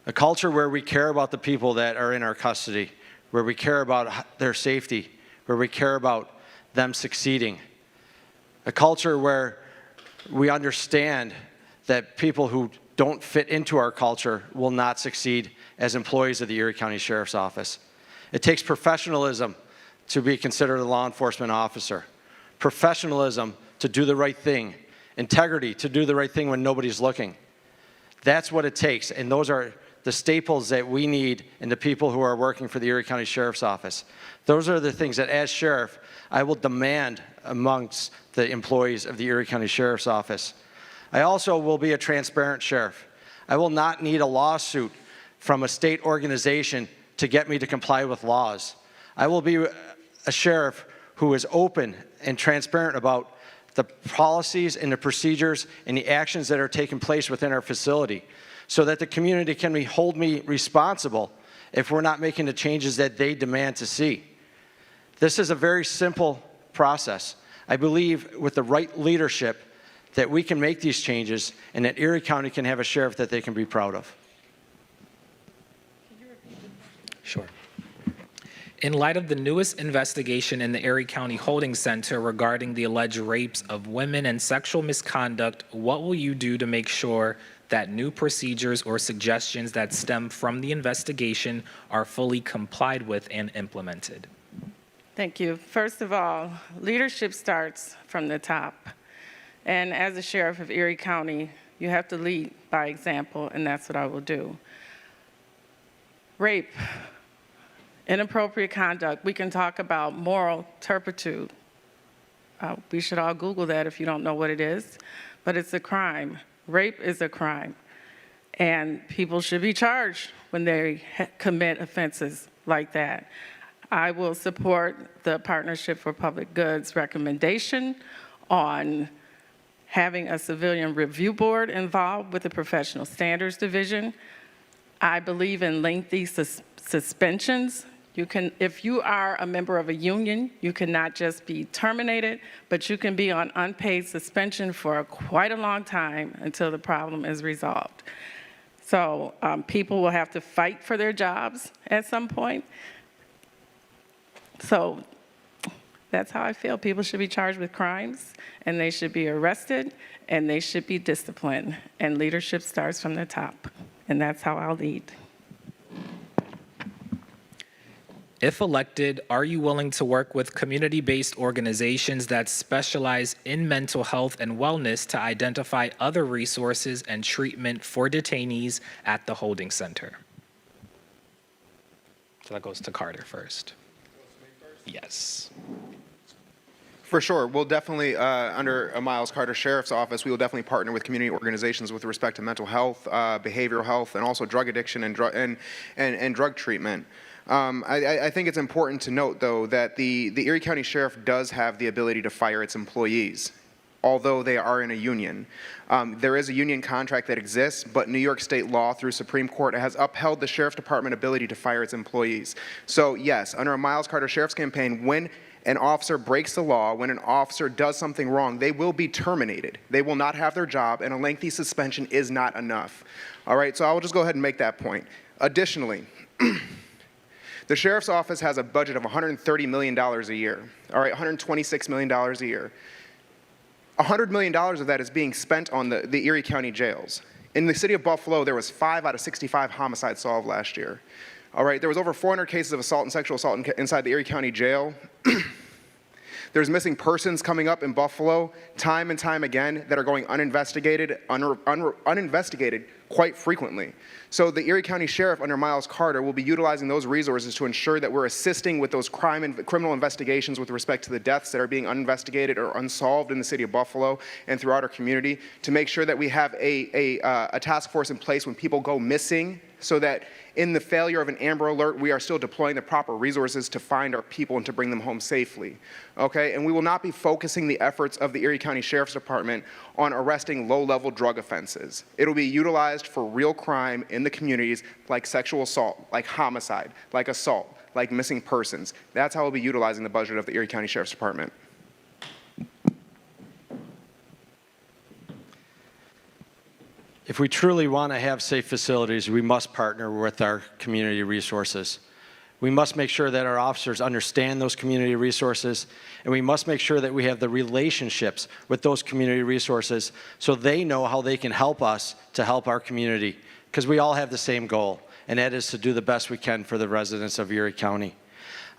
A culture where we care about the people that are in our custody, where we care about their safety, where we care about them succeeding. A culture where we understand that people who don't fit into our culture will not succeed as employees of the Erie County Sheriff's Office. It takes professionalism to be considered a law enforcement officer, professionalism to do the right thing, integrity to do the right thing when nobody's looking. That's what it takes, and those are the staples that we need in the people who are working for the Erie County Sheriff's Office. Those are the things that, as sheriff, I will demand amongst the employees of the Erie County Sheriff's Office. I also will be a transparent sheriff. I will not need a lawsuit from a state organization to get me to comply with laws. I will be a sheriff who is open and transparent about the policies and the procedures and the actions that are taking place within our facility, so that the community can hold me responsible if we're not making the changes that they demand to see. This is a very simple process. I believe with the right leadership that we can make these changes and that Erie County can have a sheriff that they can be proud of. Sure. In light of the newest investigation in the Erie County Holding Center regarding the alleged rapes of women and sexual misconduct, what will you do to make sure that new procedures or suggestions that stem from the investigation are fully complied with and implemented? Thank you. First of all, leadership starts from the top. And as a sheriff of Erie County, you have to lead by example, and that's what I will do. Rape, inappropriate conduct, we can talk about moral turpitude. We should all Google that if you don't know what it is, but it's a crime. Rape is a crime, and people should be charged when they commit offenses like that. I will support the Partnership for Public Goods recommendation on having a civilian review board involved with the Professional Standards Division. I believe in lengthy suspensions. If you are a member of a union, you cannot just be terminated, but you can be on unpaid suspension for quite a long time until the problem is resolved. So people will have to fight for their jobs at some point. So that's how I feel. People should be charged with crimes, and they should be arrested, and they should be disciplined. And leadership starts from the top, and that's how I'll lead. If elected, are you willing to work with community-based organizations that specialize in mental health and wellness to identify other resources and treatment for detainees at the holding center? So that goes to Carter first. Yes. For sure. We'll definitely, under Miles Carter Sheriff's Office, we will definitely partner with community organizations with respect to mental health, behavioral health, and also drug addiction and drug treatment. I think it's important to note, though, that the Erie County Sheriff does have the ability to fire its employees, although they are in a union. There is a union contract that exists, but New York State law through Supreme Court has upheld the Sheriff's Department ability to fire its employees. So yes, under a Miles Carter Sheriff's campaign, when an officer breaks the law, when an officer does something wrong, they will be terminated. They will not have their job, and a lengthy suspension is not enough. All right, so I will just go ahead and make that point. Additionally, the Sheriff's Office has a budget of $130 million a year, all right, $126 million a year. $100 million of that is being spent on the Erie County jails. In the city of Buffalo, there was 5 out of 65 homicides solved last year. All right, there was over 400 cases of assault and sexual assault inside the Erie County jail. There's missing persons coming up in Buffalo time and time again that are going uninvestigated, uninvestigated quite frequently. So the Erie County Sheriff under Miles Carter will be utilizing those resources to ensure that we're assisting with those criminal investigations with respect to the deaths that are being uninvestigated or unsolved in the city of Buffalo and throughout our community, to make sure that we have a task force in place when people go missing, so that in the failure of an Amber Alert, we are still deploying the proper resources to find our people and to bring them home safely, okay? And we will not be focusing the efforts of the Erie County Sheriff's Department on arresting low-level drug offenses. It'll be utilized for real crime in the communities, like sexual assault, like homicide, like assault, like missing persons. That's how we'll be utilizing the budget of the Erie County Sheriff's Department. If we truly want to have safe facilities, we must partner with our community resources. We must make sure that our officers understand those community resources, and we must make sure that we have the relationships with those community resources so they know how they can help us to help our community, because we all have the same goal, and that is to do the best we can for the residents of Erie County.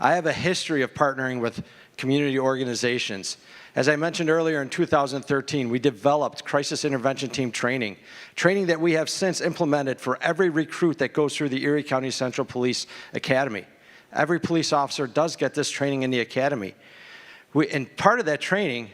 I have a history of partnering with community organizations. As I mentioned earlier, in 2013, we developed crisis intervention team training that we have since implemented for every recruit that goes through the Erie County Central Police Academy. Every police officer does get this training in the academy. And part of that training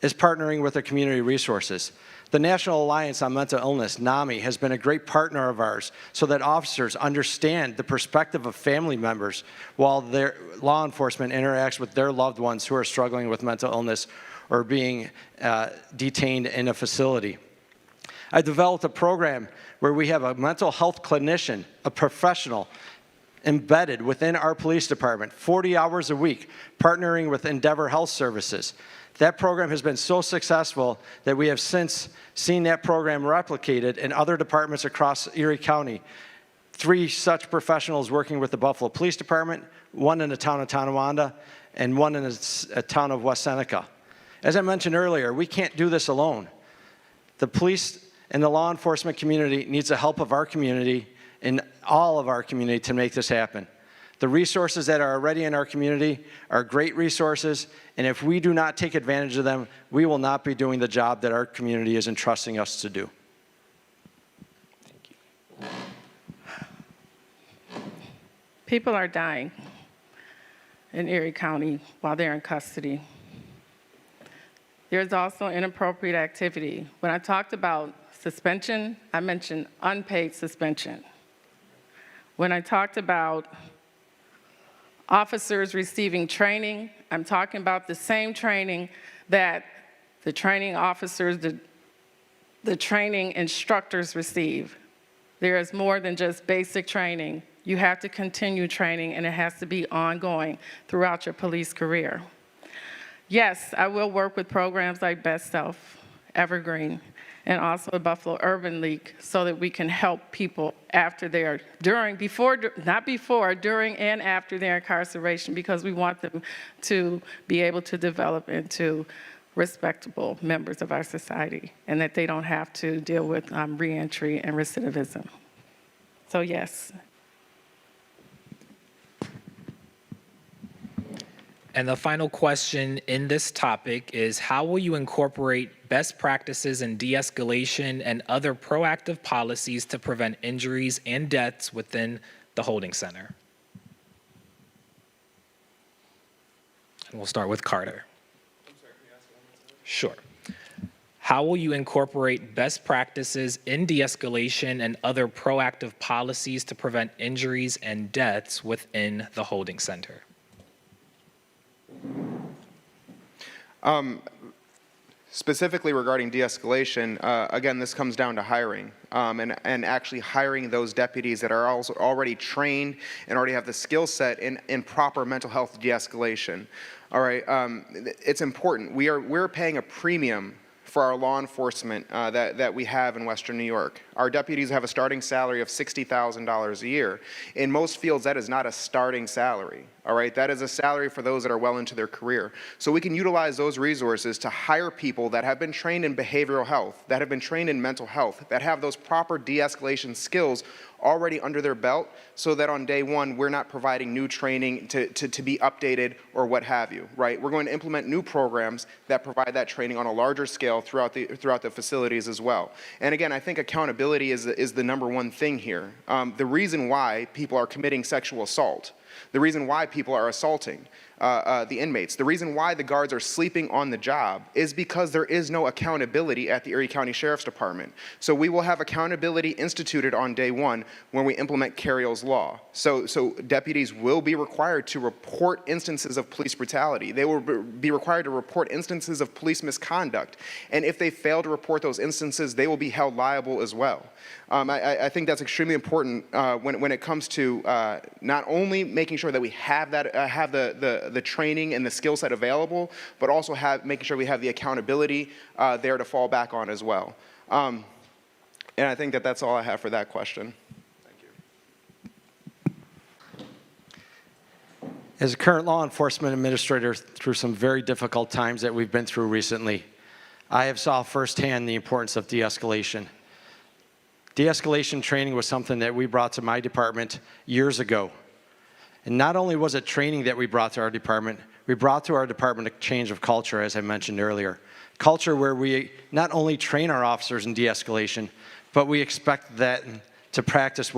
is partnering with the community resources. The National Alliance on Mental Illness, NAMI, has been a great partner of ours so that officers understand the perspective of family members while their law enforcement interacts with their loved ones who are struggling with mental illness or being detained in a facility. I developed a program where we have a mental health clinician, a professional, embedded within our police department, 40 hours a week, partnering with Endeavor Health Services. That program has been so successful that we have since seen that program replicated in other departments across Erie County. 3 such professionals working with the Buffalo Police Department, 1 in the town of Tonawanda, and 1 in the town of West Seneca. As I mentioned earlier, we can't do this alone. The police and the law enforcement community needs the help of our community and all of our community to make this happen. The resources that are already in our community are great resources, and if we do not take advantage of them, we will not be doing the job that our community is entrusting us to do. Thank you. People are dying in Erie County while they're in custody. There's also inappropriate activity. When I talked about suspension, I mentioned unpaid suspension. When I talked about officers receiving training, I'm talking about the same training that the training officers, the training instructors receive. There is more than just basic training. You have to continue training, and it has to be ongoing throughout your police career. Yes, I will work with programs like Best Self, Evergreen, and also the Buffalo Urban League so that we can help people after during and after their incarceration, because we want them to be able to develop into respectable members of our society and that they don't have to deal with reentry and recidivism. So yes. And the final question in this topic is, how will you incorporate best practices in de-escalation and other proactive policies to prevent injuries and deaths within the holding center? And we'll start with Carter. I'm sorry, can you ask one more time? Sure. How will you incorporate best practices in de-escalation and other proactive policies to prevent injuries and deaths within the holding center? Specifically regarding de-escalation, again, this comes down to hiring and actually hiring those deputies that are also already trained and already have the skill set in proper mental health de-escalation. All right, it's important. We're paying a premium for our law enforcement that we have in Western New York. Our deputies have a starting salary of $60,000 a year. In most fields, that is not a starting salary. All right, that is a salary for those that are well into their career. So we can utilize those resources to hire people that have been trained in behavioral health, that have been trained in mental health, that have those proper de-escalation skills already under their belt, so that on day one, we're not providing new training to be updated or what have you, right? We're going to implement new programs that provide that training on a larger scale throughout the facilities as well. And again, I think accountability is the number one thing here. The reason why people are committing sexual assault, the reason why people are assaulting the inmates, the reason why the guards are sleeping on the job is because there is no accountability at the Erie County Sheriff's Department. So we will have accountability instituted on day one when we implement Carriol's law. So deputies will be required to report instances of police brutality. They will be required to report instances of police misconduct. And if they fail to report those instances, they will be held liable as well. I think that's extremely important when it comes to not only making sure that we have the training and the skill set available, but also making sure we have the accountability there to fall back on as well. And I think that's all I have for that question. Thank you. As a current law enforcement administrator through some very difficult times that we've been through recently, I have saw firsthand the importance of de-escalation. De-escalation training was something that we brought to my department years ago. And not only was it training that we brought to our department, we brought to our department a change of culture, as I mentioned earlier. Culture where we not only train our officers in de-escalation, but we expect that to practice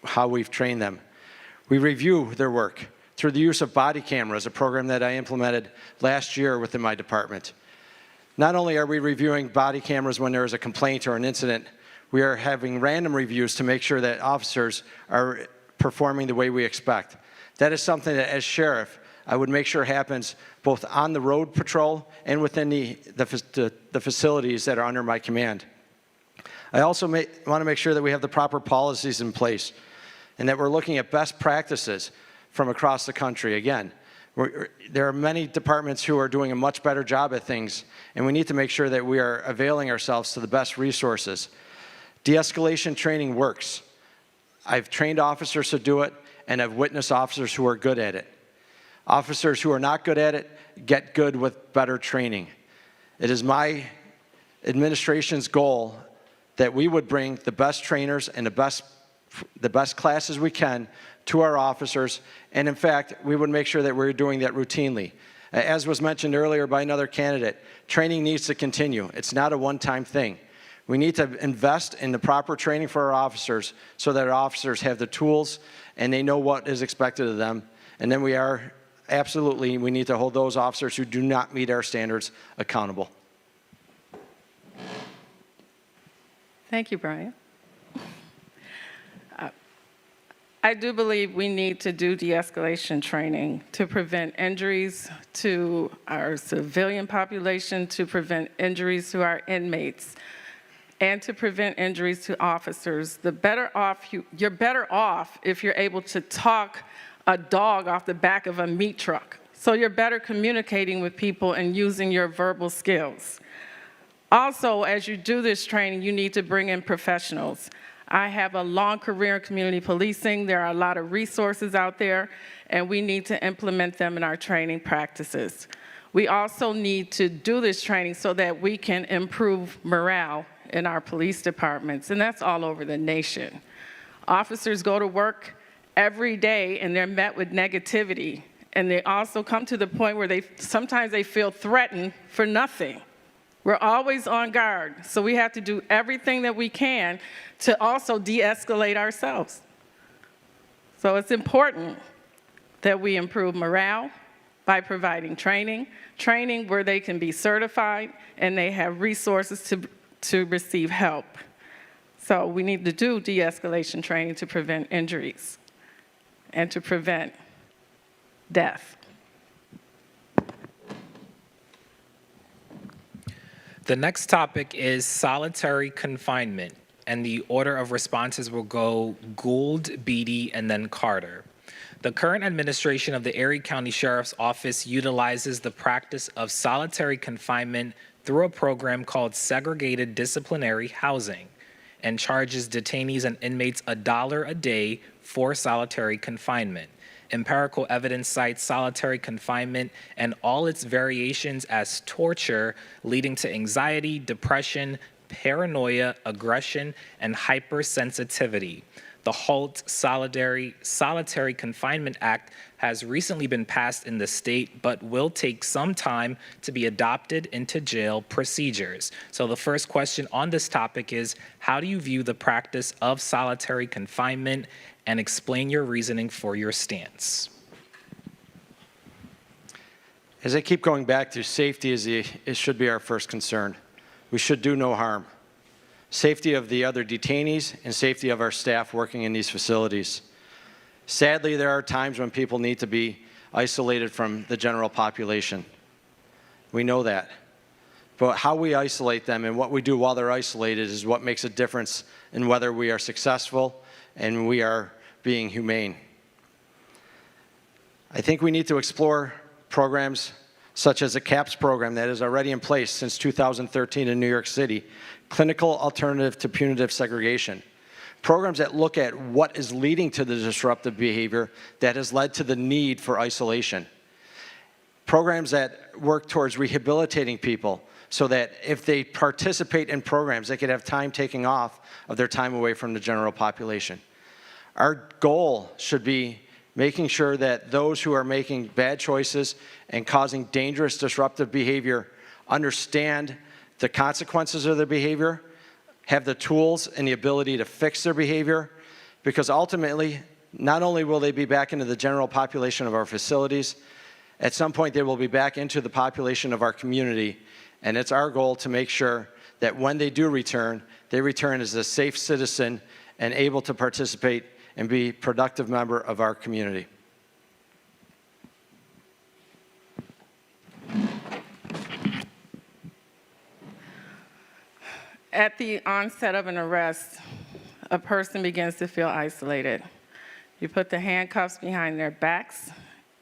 how we've trained them. We review their work through the use of body cameras, a program that I implemented last year within my department. Not only are we reviewing body cameras when there is a complaint or an incident, we are having random reviews to make sure that officers are performing the way we expect. That is something that, as sheriff, I would make sure happens both on the road patrol and within the facilities that are under my command. I also want to make sure that we have the proper policies in place and that we're looking at best practices from across the country. Again, there are many departments who are doing a much better job at things, and we need to make sure that we are availing ourselves to the best resources. De-escalation training works. I've trained officers to do it, and I've witnessed officers who are good at it. Officers who are not good at it get good with better training. It is my administration's goal that we would bring the best trainers and the best classes we can to our officers, and in fact, we would make sure that we're doing that routinely. As was mentioned earlier by another candidate, training needs to continue. It's not a one-time thing. We need to invest in the proper training for our officers so that our officers have the tools and they know what is expected of them. And then we need to hold those officers who do not meet our standards accountable. Thank you, Brian. I do believe we need to do de-escalation training to prevent injuries to our civilian population, to prevent injuries to our inmates. and to prevent injuries to officers. You're better off if you're able to talk a dog off the back of a meat truck. So you're better communicating with people and using your verbal skills. Also, as you do this training, you need to bring in professionals. I have a long career in community policing. There are a lot of resources out there, and we need to implement them in our training practices. We also need to do this training so that we can improve morale in our police departments, and that's all over the nation. Officers go to work every day, and they're met with negativity, and they also come to the point where sometimes they feel threatened for nothing. We're always on guard, so we have to do everything that we can to also de-escalate ourselves. So it's important that we improve morale by providing training where they can be certified and they have resources to receive help. So we need to do de-escalation training to prevent injuries and to prevent death. The next topic is solitary confinement, and the order of responses will go Gould, Beatty, and then Carter. The current administration of the Erie County Sheriff's Office utilizes the practice of solitary confinement through a program called segregated disciplinary housing and charges detainees and inmates $1 a day for solitary confinement. Empirical evidence cites solitary confinement and all its variations as torture, leading to anxiety, depression, paranoia, aggression, and hypersensitivity. The HALT Solitary Confinement Act has recently been passed in the state, but will take some time to be adopted into jail procedures. So the first question on this topic is, how do you view the practice of solitary confinement, and explain your reasoning for your stance? As I keep going back to, safety it should be our first concern. We should do no harm. Safety of the other detainees and safety of our staff working in these facilities. Sadly, there are times when people need to be isolated from the general population. We know that. But how we isolate them and what we do while they're isolated is what makes a difference in whether we are successful and we are being humane. I think we need to explore programs such as a CAPS program that is already in place since 2013 in New York City, Clinical Alternative to Punitive Segregation. Programs that look at what is leading to the disruptive behavior that has led to the need for isolation. Programs that work towards rehabilitating people so that if they participate in programs, they could have time taking off of their time away from the general population. Our goal should be making sure that those who are making bad choices and causing dangerous, disruptive behavior understand the consequences of their behavior, have the tools and the ability to fix their behavior, because ultimately, not only will they be back into the general population of our facilities, at some point they will be back into the population of our community, and it's our goal to make sure that when they do return, they return as a safe citizen and able to participate and be a productive member of our community. At the onset of an arrest, a person begins to feel isolated. You put the handcuffs behind their backs,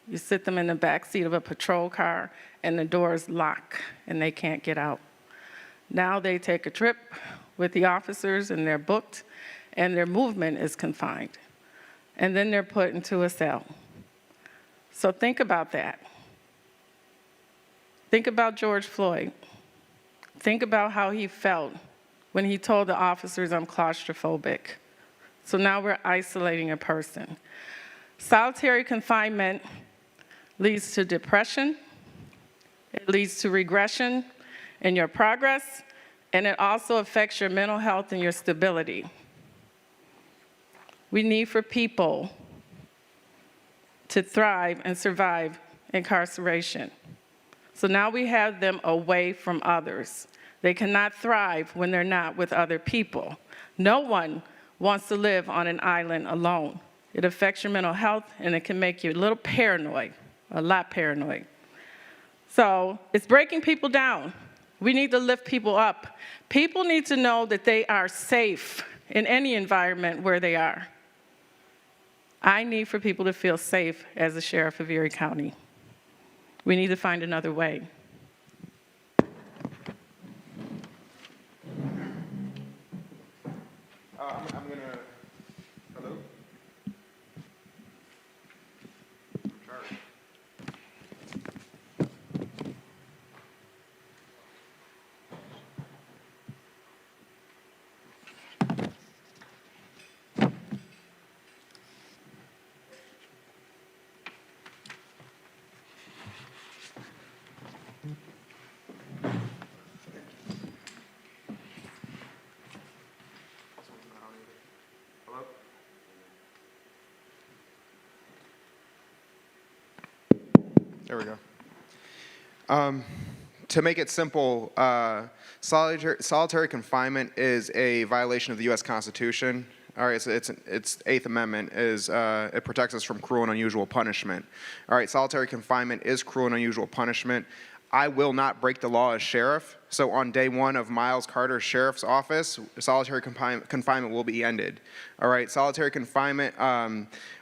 you sit them in the back seat of a patrol car, and the doors lock, and they can't get out. Now they take a trip with the officers, and they're booked, and their movement is confined. And then they're put into a cell. So think about that. Think about George Floyd. Think about how he felt when he told the officers, "I'm claustrophobic." So now we're isolating a person. Solitary confinement leads to depression, it leads to regression in your progress, and it also affects your mental health and your stability. We need for people to thrive and survive incarceration. So now we have them away from others. They cannot thrive when they're not with other people. No one wants to live on an island alone. It affects your mental health, and it can make you a little paranoid, a lot paranoid. So it's breaking people down. We need to lift people up. People need to know that they are safe in any environment where they are. I need for people to feel safe as the sheriff of Erie County. We need to find another way. I'm gonna, hello? Sorry. Hello? There we go. To make it simple, solitary confinement is a violation of the U.S. Constitution. All right, so its Eighth Amendment is it protects us from cruel and unusual punishment. All right, solitary confinement is cruel and unusual punishment. I will not break the law as sheriff. So on day one of Miles Carter's sheriff's office, solitary confinement will be ended. All right, solitary confinement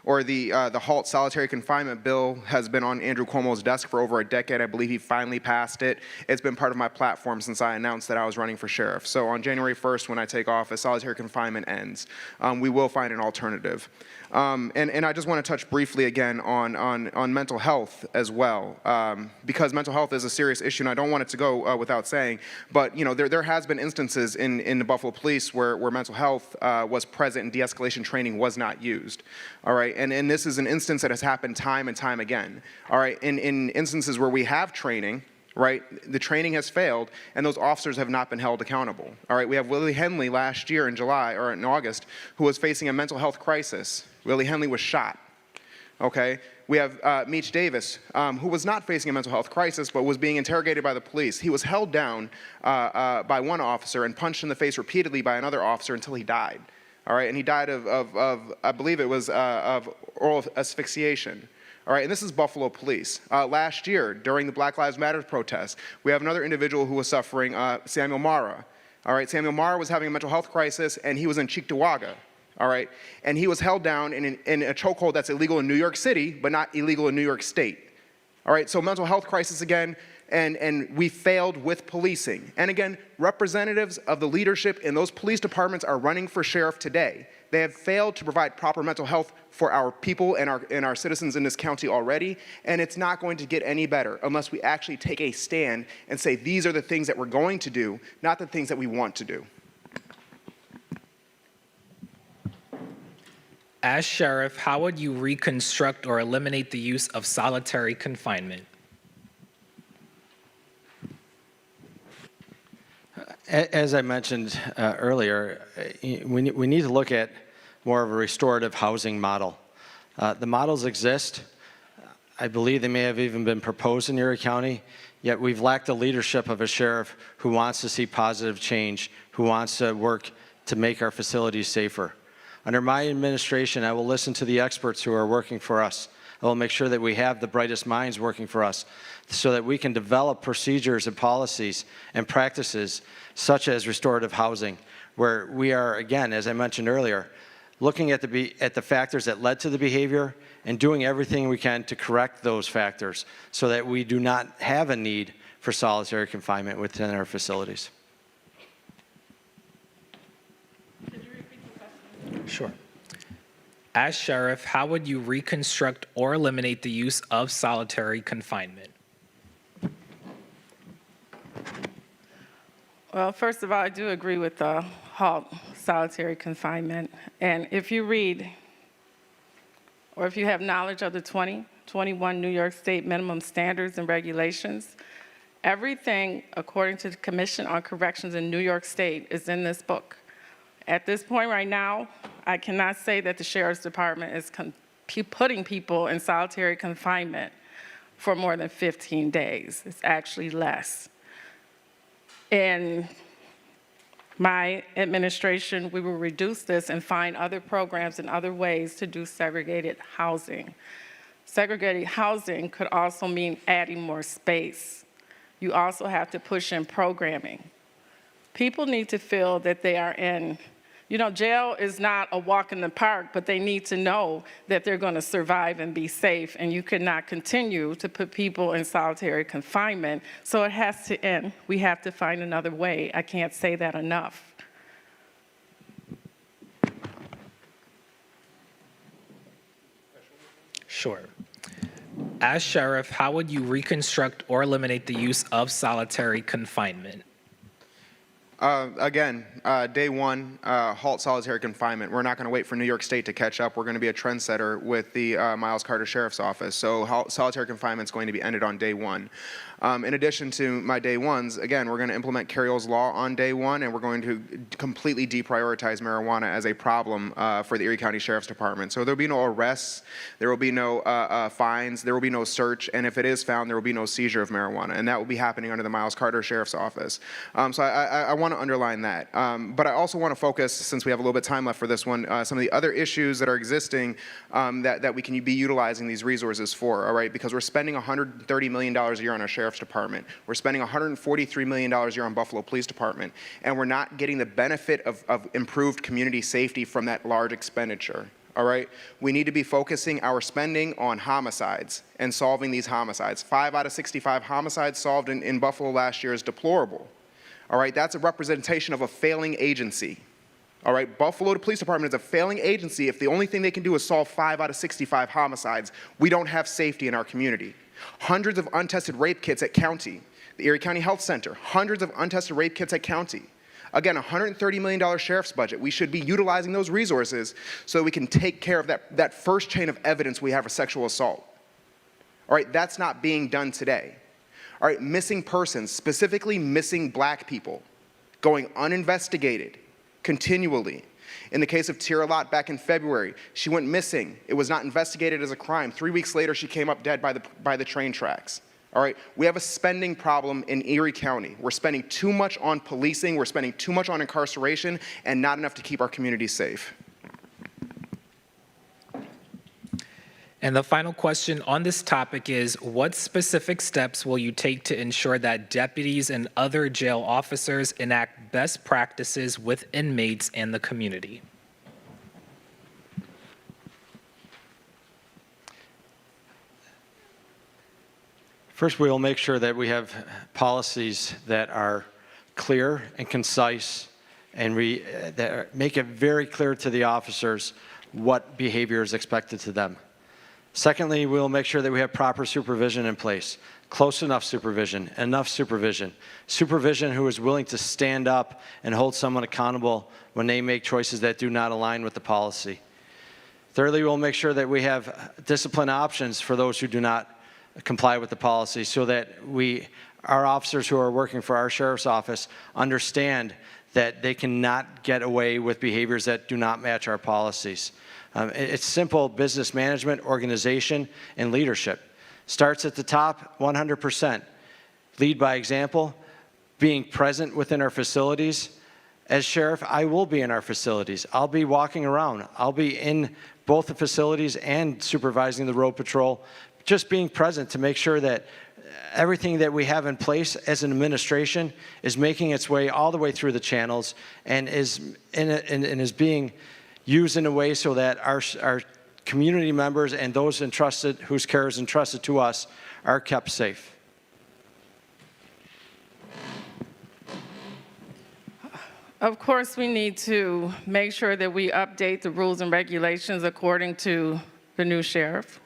or the HALT solitary confinement bill has been on Andrew Cuomo's desk for over a decade. I believe he finally passed it. It's been part of my platform since I announced that I was running for sheriff. So on January 1st, when I take office, solitary confinement ends. We will find an alternative. And I just want to touch briefly again on mental health as well, because mental health is a serious issue, and I don't want it to go without saying. But you know, there has been instances in the Buffalo Police where mental health was present and de-escalation training was not used. All right, and this is an instance that has happened time and time again. All right, in instances where we have training, right, the training has failed, and those officers have not been held accountable. All right, we have Willie Henley last year in July, or in August, who was facing a mental health crisis. Willie Henley was shot. Okay, we have Meech Davis, who was not facing a mental health crisis, but was being interrogated by the police. He was held down by one officer and punched in the face repeatedly by another officer until he died. All right, and he died of I believe it was of oral asphyxiation. All right, and this is Buffalo Police. Last year, during the Black Lives Matter protests, we have another individual who was suffering, Samuel Mara. All right, Samuel Mara was having a mental health crisis, and he was in Cheektowaga. All right, and he was held down in a chokehold that's illegal in New York City, but not illegal in New York State. All right, so mental health crisis again, and we failed with policing. And again, representatives of the leadership in those police departments are running for sheriff today. They have failed to provide proper mental health for our people and our citizens in this county already, and it's not going to get any better unless we actually take a stand and say these are the things that we're going to do, not the things that we want to do. As sheriff, how would you reconstruct or eliminate the use of solitary confinement? As I mentioned earlier, we need to look at more of a restorative housing model. The models exist. I believe they may have even been proposed in Erie County, yet we've lacked the leadership of a sheriff who wants to see positive change, who wants to work to make our facilities safer. Under my administration, I will listen to the experts who are working for us. I will make sure that we have the brightest minds working for us so that we can develop procedures and policies and practices such as restorative housing, where we are, again, as I mentioned earlier, looking at the factors that led to the behavior and doing everything we can to correct those factors so that we do not have a need for solitary confinement within our facilities. Sure. As sheriff, how would you reconstruct or eliminate the use of solitary confinement? Well, first of all, I do agree with the HALT solitary confinement. And if you read, or if you have knowledge of the 2021 New York State minimum standards and regulations, everything according to the Commission on Corrections in New York State is in this book. At this point right now, I cannot say that the Sheriff's Department is putting people in solitary confinement for more than 15 days. It's actually less. In my administration, we will reduce this and find other programs and other ways to do segregated housing. Segregated housing could also mean adding more space. you also have to push in programming. People need to feel that they are in, jail is not a walk in the park, but they need to know that they're going to survive and be safe, and you cannot continue to put people in solitary confinement. So it has to end. We have to find another way. I can't say that enough. Sure. As sheriff, how would you reconstruct or eliminate the use of solitary confinement? Again, day one, halt solitary confinement. We're not going to wait for New York State to catch up. We're going to be a trendsetter with the Miles Carter Sheriff's Office. So solitary confinement is going to be ended on day one. In addition to my day ones, again, we're going to implement Carriol's Law on day one, and we're going to completely deprioritize marijuana as a problem for the Erie County Sheriff's Department. So there will be no arrests, there will be no fines, there will be no search, and if it is found, there will be no seizure of marijuana, and that will be happening under the Miles Carter Sheriff's Office. So I want to underline that. But I also want to focus, since we have a little bit of time left for this one, some of the other issues that are existing that we can be utilizing these resources for, all right? Because we're spending $130 million a year on our Sheriff's Department. We're spending $143 million a year on Buffalo Police Department, and we're not getting the benefit of improved community safety from that large expenditure. All right, we need to be focusing our spending on homicides and solving these homicides. 5 out of 65 homicides solved in Buffalo last year is deplorable. All right, that's a representation of a failing agency. All right, Buffalo Police Department is a failing agency if the only thing they can do is solve 5 out of 65 homicides. We don't have safety in our community. Hundreds of untested rape kits at county. The Erie County Health Center, hundreds of untested rape kits at county. Again, $130 million sheriff's budget. We should be utilizing those resources so that we can take care of that first chain of evidence we have for sexual assault. All right, that's not being done today. All right, missing persons, specifically missing black people, going uninvestigated continually. In the case of Tira Lott back in February, she went missing. It was not investigated as a crime. 3 weeks later, she came up dead by the train tracks. All right, we have a spending problem in Erie County. We're spending too much on policing, we're spending too much on incarceration, and not enough to keep our communities safe. And the final question on this topic is, what specific steps will you take to ensure that deputies and other jail officers enact best practices with inmates and the community? First, we will make sure that we have policies that are clear and concise and that make it very clear to the officers what behavior is expected to them. Secondly, we'll make sure that we have proper supervision in place, close enough supervision, supervision who is willing to stand up and hold someone accountable when they make choices that do not align with the policy. Thirdly, we'll make sure that we have discipline options for those who do not comply with the policy so that our officers who are working for our sheriff's office understand that they cannot get away with behaviors that do not match our policies. It's simple business management, organization, and leadership. Starts at the top, 100%. Lead by example, being present within our facilities. As sheriff, I will be in our facilities. I'll be walking around. I'll be in both the facilities and supervising the road patrol, just being present to make sure that everything that we have in place as an administration is making its way all the way through the channels and is being used in a way so that our community members and those entrusted, whose care is entrusted to us, are kept safe. Of course, we need to make sure that we update the rules and regulations according to the new sheriff.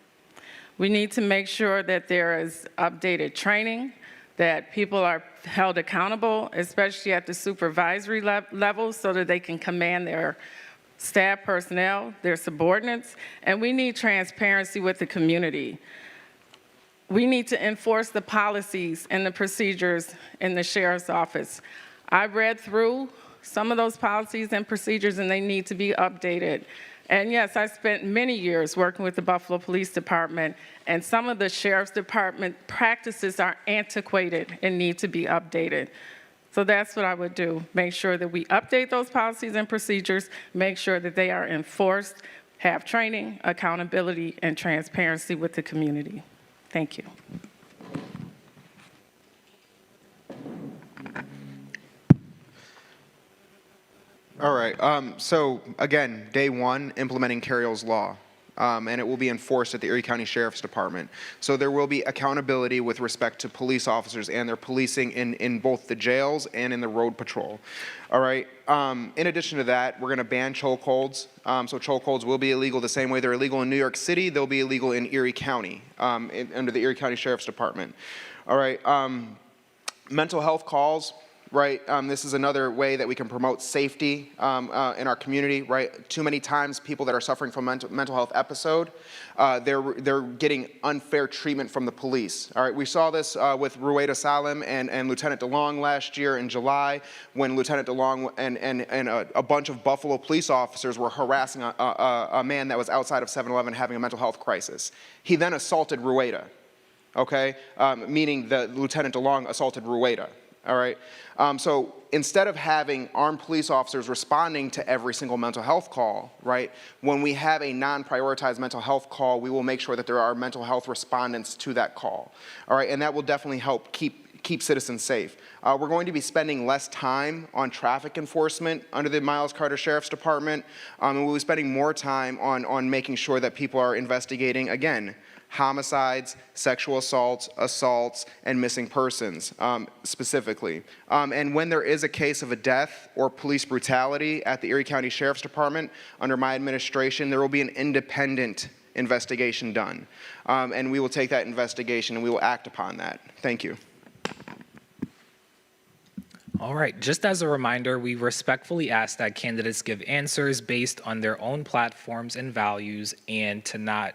We need to make sure that there is updated training, that people are held accountable, especially at the supervisory level, so that they can command their staff personnel, their subordinates, and we need transparency with the community. We need to enforce the policies and the procedures in the sheriff's office. I read through some of those policies and procedures, and they need to be updated. And yes, I spent many years working with the Buffalo Police Department, and some of the Sheriff's Department practices are antiquated and need to be updated. So that's what I would do. Make sure that we update those policies and procedures, make sure that they are enforced, have training, accountability, and transparency with the community. Thank you. All right. So again, day one, implementing Carroll's law. And it will be enforced at the Erie County Sheriff's Department. So there will be accountability with respect to police officers and their policing in both the jails and in the road patrol. All right. In addition to that, we're going to ban chokeholds. So chokeholds will be illegal the same way they're illegal in New York City. They'll be illegal in Erie County under the Erie County Sheriff's Department. All right. Mental health calls. Right, this is another way that we can promote safety in our community. Right, too many times people that are suffering from mental health episode, they're getting unfair treatment from the police. All right, we saw this with Rueda Salem and Lieutenant DeLong last year in July, when Lieutenant DeLong and a bunch of Buffalo police officers were harassing a man that was outside of 7-Eleven having a mental health crisis. He then assaulted Rueda. Okay, meaning the Lieutenant DeLong assaulted Rueda. All right. So instead of having armed police officers responding to every single mental health call, right, when we have a non-prioritized mental health call, we will make sure that there are mental health respondents to that call. All right. And that will definitely help keep citizens safe. We're going to be spending less time on traffic enforcement under the Miles Carter Sheriff's Department. And we'll be spending more time on making sure that people are investigating, again, homicides, sexual assaults, and missing persons specifically. And when there is a case of a death or police brutality at the Erie County Sheriff's Department, under my administration, there will be an independent investigation done. And we will take that investigation and we will act upon that. Thank you. All right, just as a reminder, we respectfully ask that candidates give answers based on their own platforms and values and to not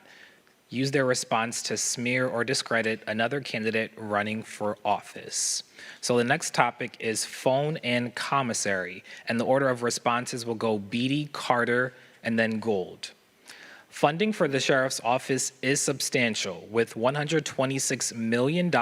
use their response to smear or discredit another candidate running for office. So the next topic is phone and commissary, and the order of responses will go Beatty, Carter, and then Gould. Funding for the sheriff's office is substantial, with $126 million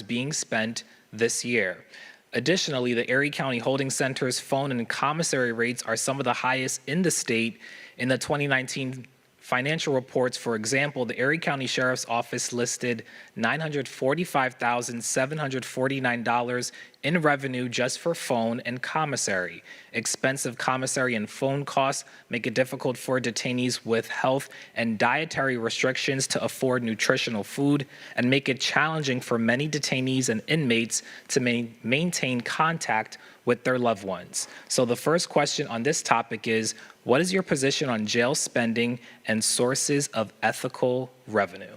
being spent this year. Additionally, the Erie County Holding Center's phone and commissary rates are some of the highest in the state. In the 2019 financial reports, for example, the Erie County Sheriff's Office listed $945,749 in revenue just for phone and commissary. Expensive commissary and phone costs make it difficult for detainees with health and dietary restrictions to afford nutritional food and make it challenging for many detainees and inmates to maintain contact with their loved ones. So the first question on this topic is, what is your position on jail spending and sources of ethical revenue?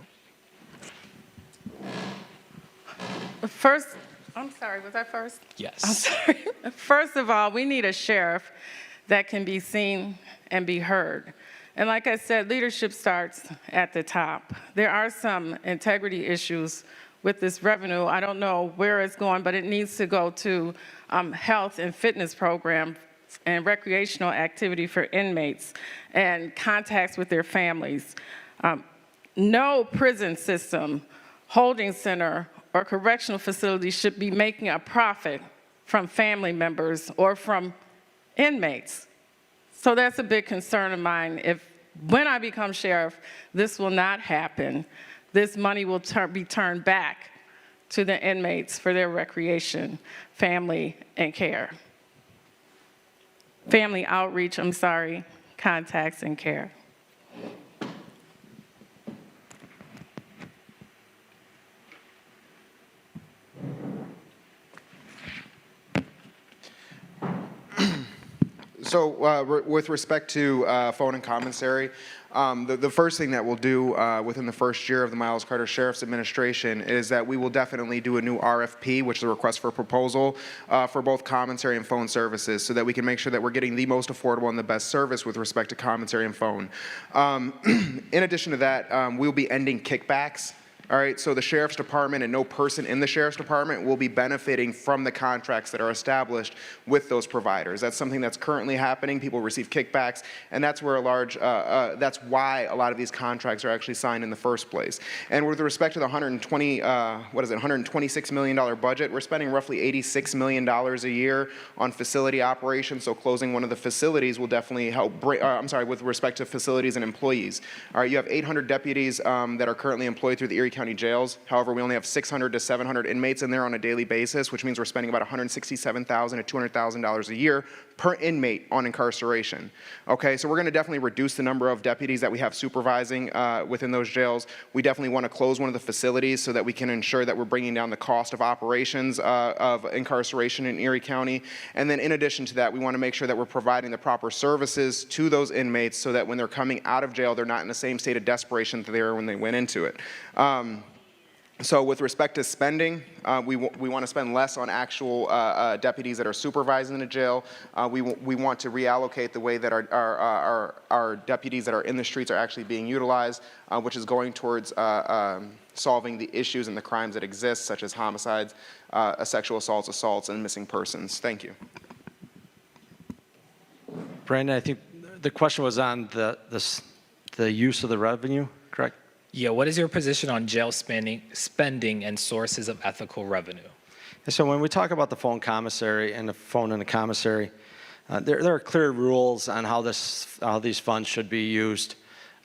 First, I'm sorry, was I first? Yes. I'm sorry. First of all, we need a sheriff that can be seen and be heard. And like I said, leadership starts at the top. There are some integrity issues with this revenue. I don't know where it's going, but it needs to go to health and fitness program and recreational activity for inmates and contacts with their families. No prison system, holding center, or correctional facility should be making a profit from family members or from inmates. So that's a big concern of mine. When I become sheriff, this will not happen. This money will be turned back to the inmates for their recreation, family, and care. Family outreach, contacts and care. So with respect to phone and commissary, the first thing that we'll do within the first year of the Miles Carter Sheriff's Administration is that we will definitely do a new RFP, which is a request for proposal, for both commissary and phone services, so that we can make sure that we're getting the most affordable and the best service with respect to commissary and phone. In addition to that, we'll be ending kickbacks. All right, so the Sheriff's Department and no person in the Sheriff's Department will be benefiting from the contracts that are established with those providers. That's something that's currently happening. People receive kickbacks, and that's where that's why a lot of these contracts are actually signed in the first place. And with respect to the $126 million budget, we're spending roughly $86 million a year on facility operations, so closing one of the facilities will definitely help with respect to facilities and employees. All right, you have 800 deputies that are currently employed through the Erie County jails. However, we only have 600 to 700 inmates in there on a daily basis, which means we're spending about $167,000 to $200,000 a year per inmate on incarceration. Okay, so we're going to definitely reduce the number of deputies that we have supervising within those jails. We definitely want to close one of the facilities so that we can ensure that we're bringing down the cost of operations of incarceration in Erie County. And then in addition to that, we want to make sure that we're providing the proper services to those inmates so that when they're coming out of jail, they're not in the same state of desperation that they were when they went into it. So with respect to spending, we want to spend less on actual deputies that are supervising the jail. We want to reallocate the way that our deputies that are in the streets are actually being utilized, which is going towards solving the issues and the crimes that exist, such as homicides, sexual assaults, and missing persons. Thank you. Brandon, I think the question was on the use of the revenue, correct? Yeah, what is your position on jail spending and sources of ethical revenue? And so when we talk about the phone commissary and the phone in the commissary, there are clear rules on how these funds should be used.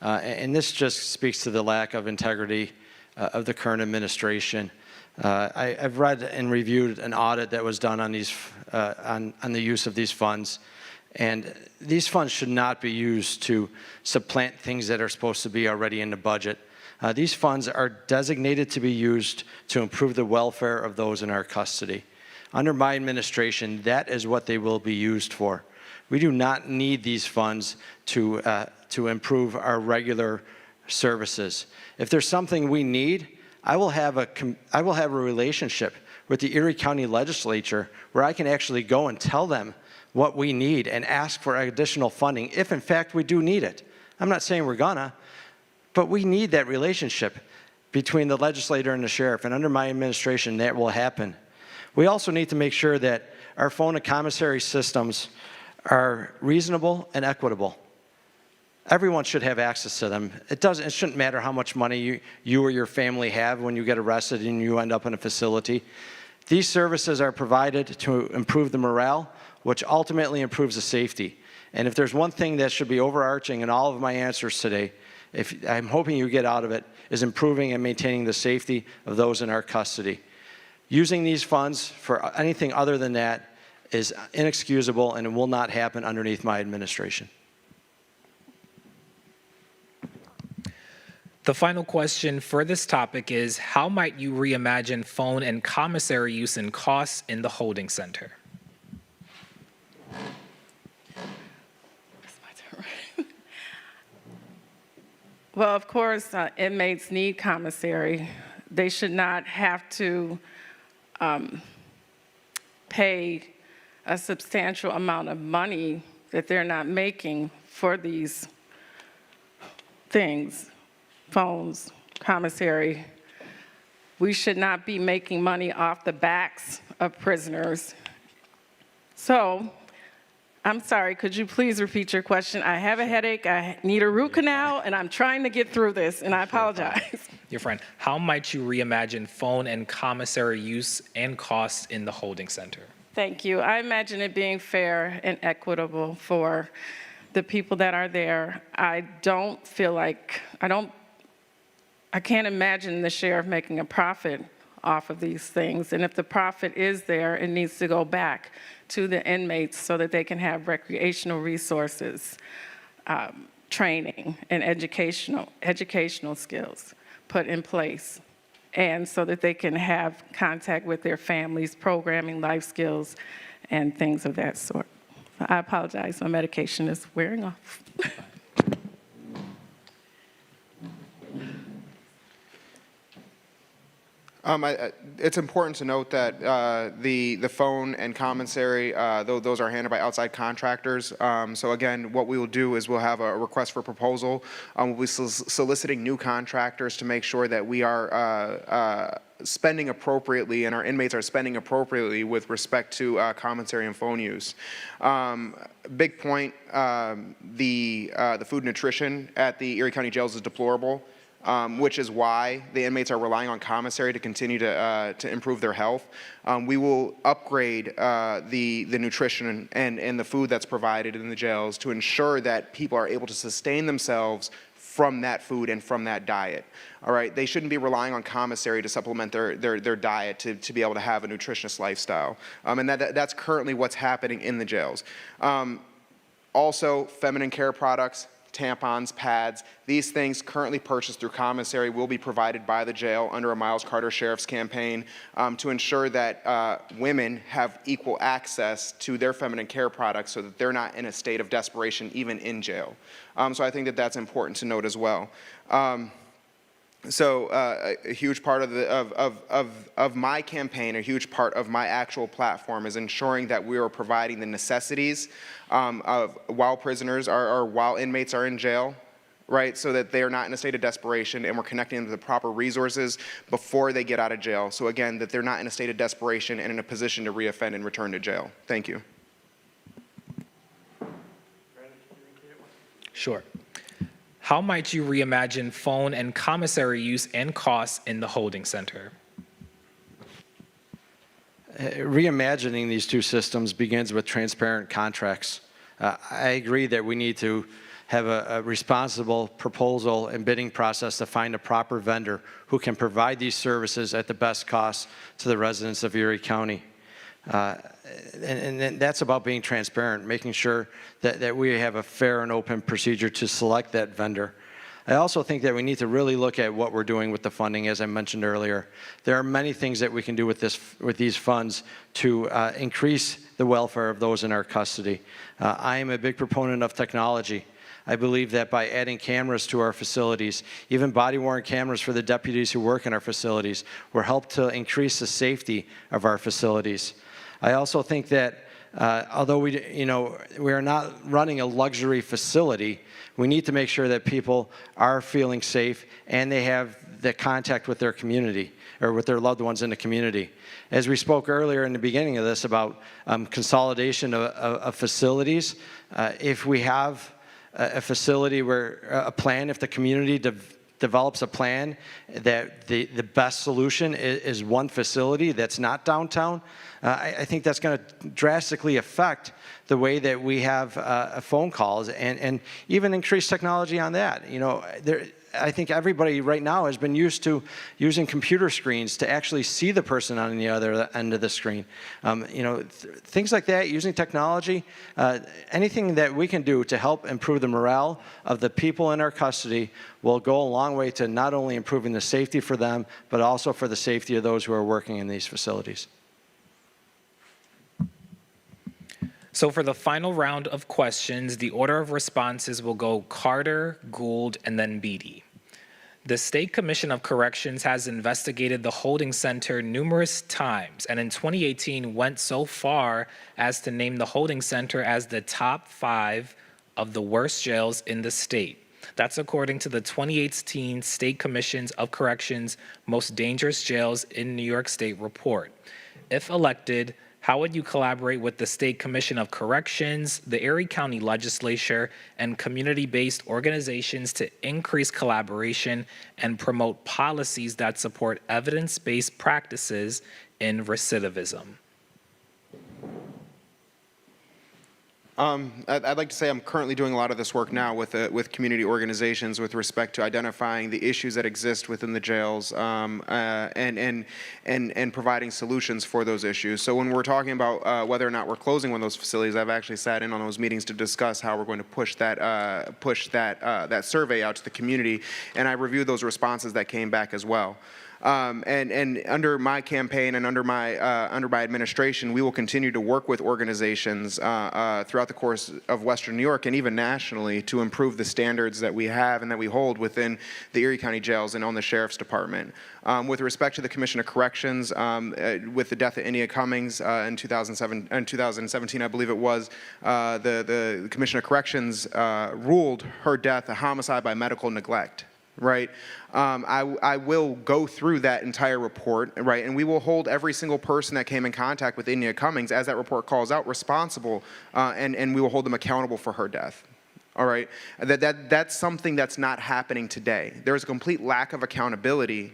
And this just speaks to the lack of integrity of the current administration. I've read and reviewed an audit that was done on the use of these funds. And these funds should not be used to supplant things that are supposed to be already in the budget. These funds are designated to be used to improve the welfare of those in our custody. Under my administration, that is what they will be used for. We do not need these funds to improve our regular services. If there's something we need, I will have a relationship with the Erie County Legislature where I can actually go and tell them what we need and ask for additional funding if in fact we do need it. I'm not saying we're gonna, but we need that relationship between the legislator and the sheriff, and under my administration that will happen. We also need to make sure that our phone and commissary systems are reasonable and equitable. Everyone should have access to them. It shouldn't matter how much money you or your family have when you get arrested and you end up in a facility. These services are provided to improve the morale, which ultimately improves the safety. And if there's one thing that should be overarching in all of my answers today, I'm hoping you get out of it, is improving and maintaining the safety of those in our custody. Using these funds for anything other than that is inexcusable, and it will not happen underneath my administration. The final question for this topic is, how might you reimagine phone and commissary use and costs in the holding center? Well, of course, inmates need commissary. They should not have to pay a substantial amount of money that they're not making for these things, phones, commissary. We should not be making money off the backs of prisoners. So, I'm sorry, could you please repeat your question? I have a headache, I need a root canal, and I'm trying to get through this, and I apologize. Your friend, how might you reimagine phone and commissary use and costs in the holding center? Thank you. I imagine it being fair and equitable for the people that are there. I can't imagine the sheriff making a profit off of these things. And if the profit is there, it needs to go back to the inmates so that they can have recreational resources, training, and educational skills put in place, and so that they can have contact with their families, programming, life skills, and things of that sort. I apologize, my medication is wearing off. It's important to note that the phone and commissary, those are handled by outside contractors. So again, what we will do is we'll have a request for proposal. We'll be soliciting new contractors to make sure that we are spending appropriately and our inmates are spending appropriately with respect to commissary and phone use. Big point, the food nutrition at the Erie County jails is deplorable. Which is why the inmates are relying on commissary to continue to improve their health. We will upgrade the nutrition and the food that's provided in the jails to ensure that people are able to sustain themselves from that food and from that diet. All right, they shouldn't be relying on commissary to supplement their diet to be able to have a nutritious lifestyle. And that's currently what's happening in the jails. Also, feminine care products, tampons, pads, these things currently purchased through commissary will be provided by the jail under a Miles Carter Sheriff's campaign to ensure that women have equal access to their feminine care products so that they're not in a state of desperation even in jail. So I think that that's important to note as well. So a huge part of my campaign, a huge part of my actual platform is ensuring that we are providing the necessities while prisoners or while inmates are in jail, right? So that they are not in a state of desperation, and we're connecting them to the proper resources before they get out of jail. So again, that they're not in a state of desperation and in a position to reoffend and return to jail. Thank you. Sure. How might you reimagine phone and commissary use and costs in the holding center? Reimagining these two systems begins with transparent contracts. I agree that we need to have a responsible proposal and bidding process to find a proper vendor who can provide these services at the best cost to the residents of Erie County. And that's about being transparent, making sure that we have a fair and open procedure to select that vendor. I also think that we need to really look at what we're doing with the funding, as I mentioned earlier. There are many things that we can do with these funds to increase the welfare of those in our custody. I am a big proponent of technology. I believe that by adding cameras to our facilities, even body-worn cameras for the deputies who work in our facilities, will help to increase the safety of our facilities. I also think that although we are not running a luxury facility, we need to make sure that people are feeling safe and they have the contact with their community or with their loved ones in the community. As we spoke earlier in the beginning of this about consolidation of facilities, if we have a facility where a plan, if the community develops a plan that the best solution is one facility that's not downtown, I think that's going to drastically affect the way that we have phone calls and even increase technology on that. I think everybody right now has been used to using computer screens to actually see the person on the other end of the screen. Things like that, using technology, anything that we can do to help improve the morale of the people in our custody will go a long way to not only improving the safety for them, but also for the safety of those who are working in these facilities. So for the final round of questions, the order of responses will go Carter, Gould, and then Beatty. The State Commission of Corrections has investigated the holding center numerous times, and in 2018 went so far as to name the holding center as the top 5 of the worst jails in the state. That's according to the 2018 State Commissions of Corrections Most Dangerous Jails in New York State report. If elected, how would you collaborate with the State Commission of Corrections, the Erie County Legislature, and community-based organizations to increase collaboration and promote policies that support evidence-based practices in recidivism? I'd like to say I'm currently doing a lot of this work now with community organizations with respect to identifying the issues that exist within the jails and providing solutions for those issues. So when we're talking about whether or not we're closing one of those facilities, I've actually sat in on those meetings to discuss how we're going to push that survey out to the community, and I reviewed those responses that came back as well. And under my campaign and under my administration, we will continue to work with organizations throughout the course of Western New York and even nationally to improve the standards that we have and that we hold within the Erie County jails and on the Sheriff's Department. With respect to the Commission of Corrections, with the death of India Cummings in 2017, I believe it was, the Commission of Corrections ruled her death a homicide by medical neglect. Right, I will go through that entire report, right, and we will hold every single person that came in contact with India Cummings, as that report calls out, responsible, and we will hold them accountable for her death. All right, that's something that's not happening today. There is a complete lack of accountability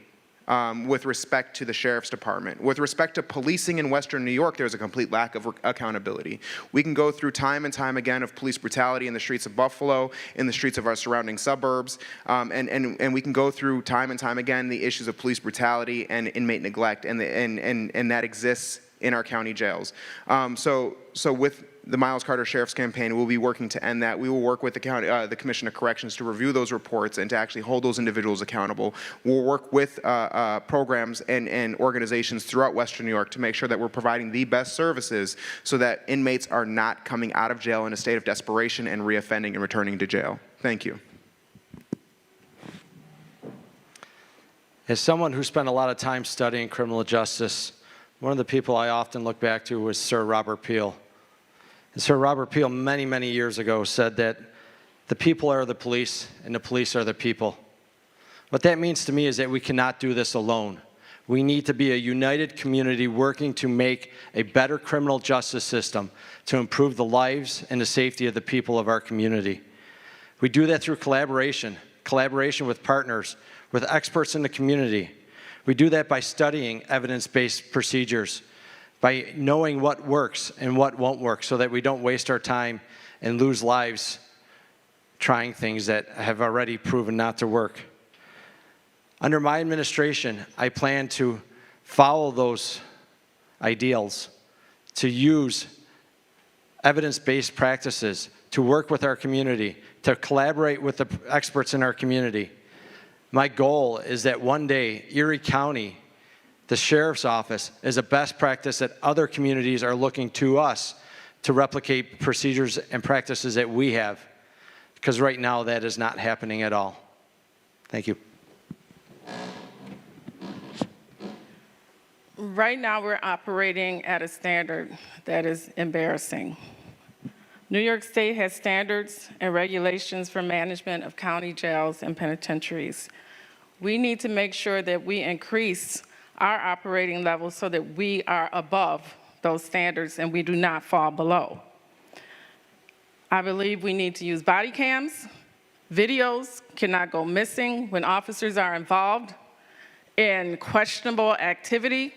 with respect to the Sheriff's Department. With respect to policing in Western New York, there's a complete lack of accountability. We can go through time and time again of police brutality in the streets of Buffalo, in the streets of our surrounding suburbs, and we can go through time and time again the issues of police brutality and inmate neglect, and that exists in our county jails. So with the Miles Carter Sheriff's Campaign, we'll be working to end that. We will work with the Commission of Corrections to review those reports and to actually hold those individuals accountable. We'll work with programs and organizations throughout Western New York to make sure that we're providing the best services so that inmates are not coming out of jail in a state of desperation and reoffending and returning to jail. Thank you. As someone who spent a lot of time studying criminal justice, one of the people I often look back to was Sir Robert Peel. And Sir Robert Peel many, many years ago said that the people are the police and the police are the people. What that means to me is that we cannot do this alone. We need to be a united community working to make a better criminal justice system to improve the lives and the safety of the people of our community. We do that through collaboration with partners, with experts in the community. We do that by studying evidence-based procedures, by knowing what works and what won't work so that we don't waste our time and lose lives trying things that have already proven not to work. Under my administration, I plan to follow those ideals, to use evidence-based practices, to work with our community, to collaborate with the experts in our community. My goal is that one day, Erie County, the Sheriff's Office, is a best practice that other communities are looking to us to replicate procedures and practices that we have, because right now that is not happening at all. Thank you. Right now, we're operating at a standard that is embarrassing. New York State has standards and regulations for management of county jails and penitentiaries. We need to make sure that we increase our operating levels so that we are above those standards and we do not fall below. I believe we need to use body cams. Videos cannot go missing when officers are involved in questionable activity.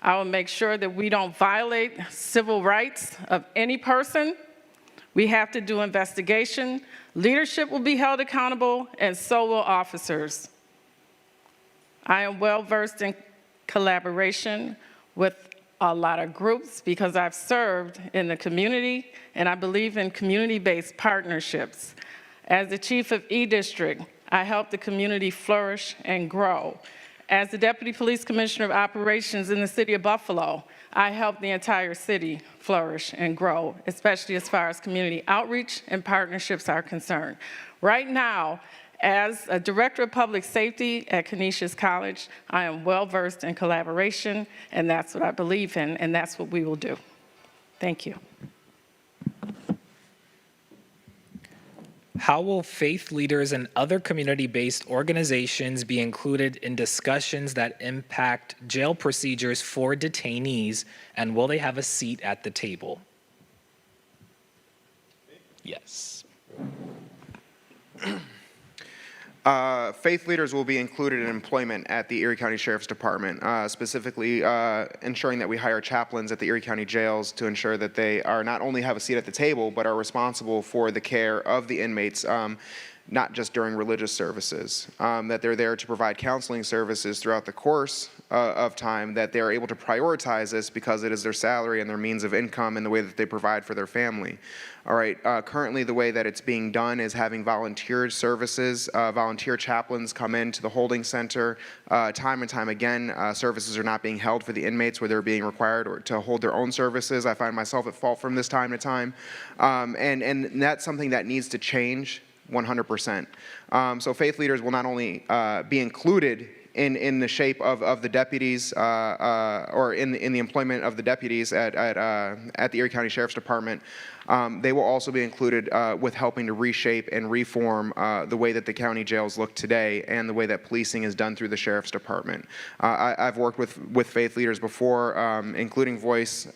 I will make sure that we don't violate civil rights of any person. We have to do investigation. Leadership will be held accountable, and so will officers. I am well-versed in collaboration with a lot of groups because I've served in the community, and I believe in community-based partnerships. As the chief of E-District, I help the community flourish and grow. As the Deputy Police Commissioner of Operations in the city of Buffalo, I help the entire city flourish and grow, especially as far as community outreach and partnerships are concerned. Right now, as a Director of Public Safety at Canisius College, I am well-versed in collaboration, and that's what I believe in, and that's what we will do. Thank you. How will faith leaders and other community-based organizations be included in discussions that impact jail procedures for detainees, and will they have a seat at the table? Yes. Faith leaders will be included in employment at the Erie County Sheriff's Department, specifically ensuring that we hire chaplains at the Erie County jails to ensure that they are not only have a seat at the table, but are responsible for the care of the inmates, not just during religious services, that they're there to provide counseling services throughout the course of time, that they're able to prioritize this because it is their salary and their means of income and the way that they provide for their family. All right, currently the way that it's being done is having volunteer services, volunteer chaplains come into the holding center time and time again. Services are not being held for the inmates where they're being required to hold their own services. I find myself at fault from this time to time. And that's something that needs to change 100%. So faith leaders will not only be included in the shape of the deputies or in the employment of the deputies at the Erie County Sheriff's Department, they will also be included with helping to reshape and reform the way that the county jails look today and the way that policing is done through the Sheriff's Department. I've worked with faith leaders before, including Voice,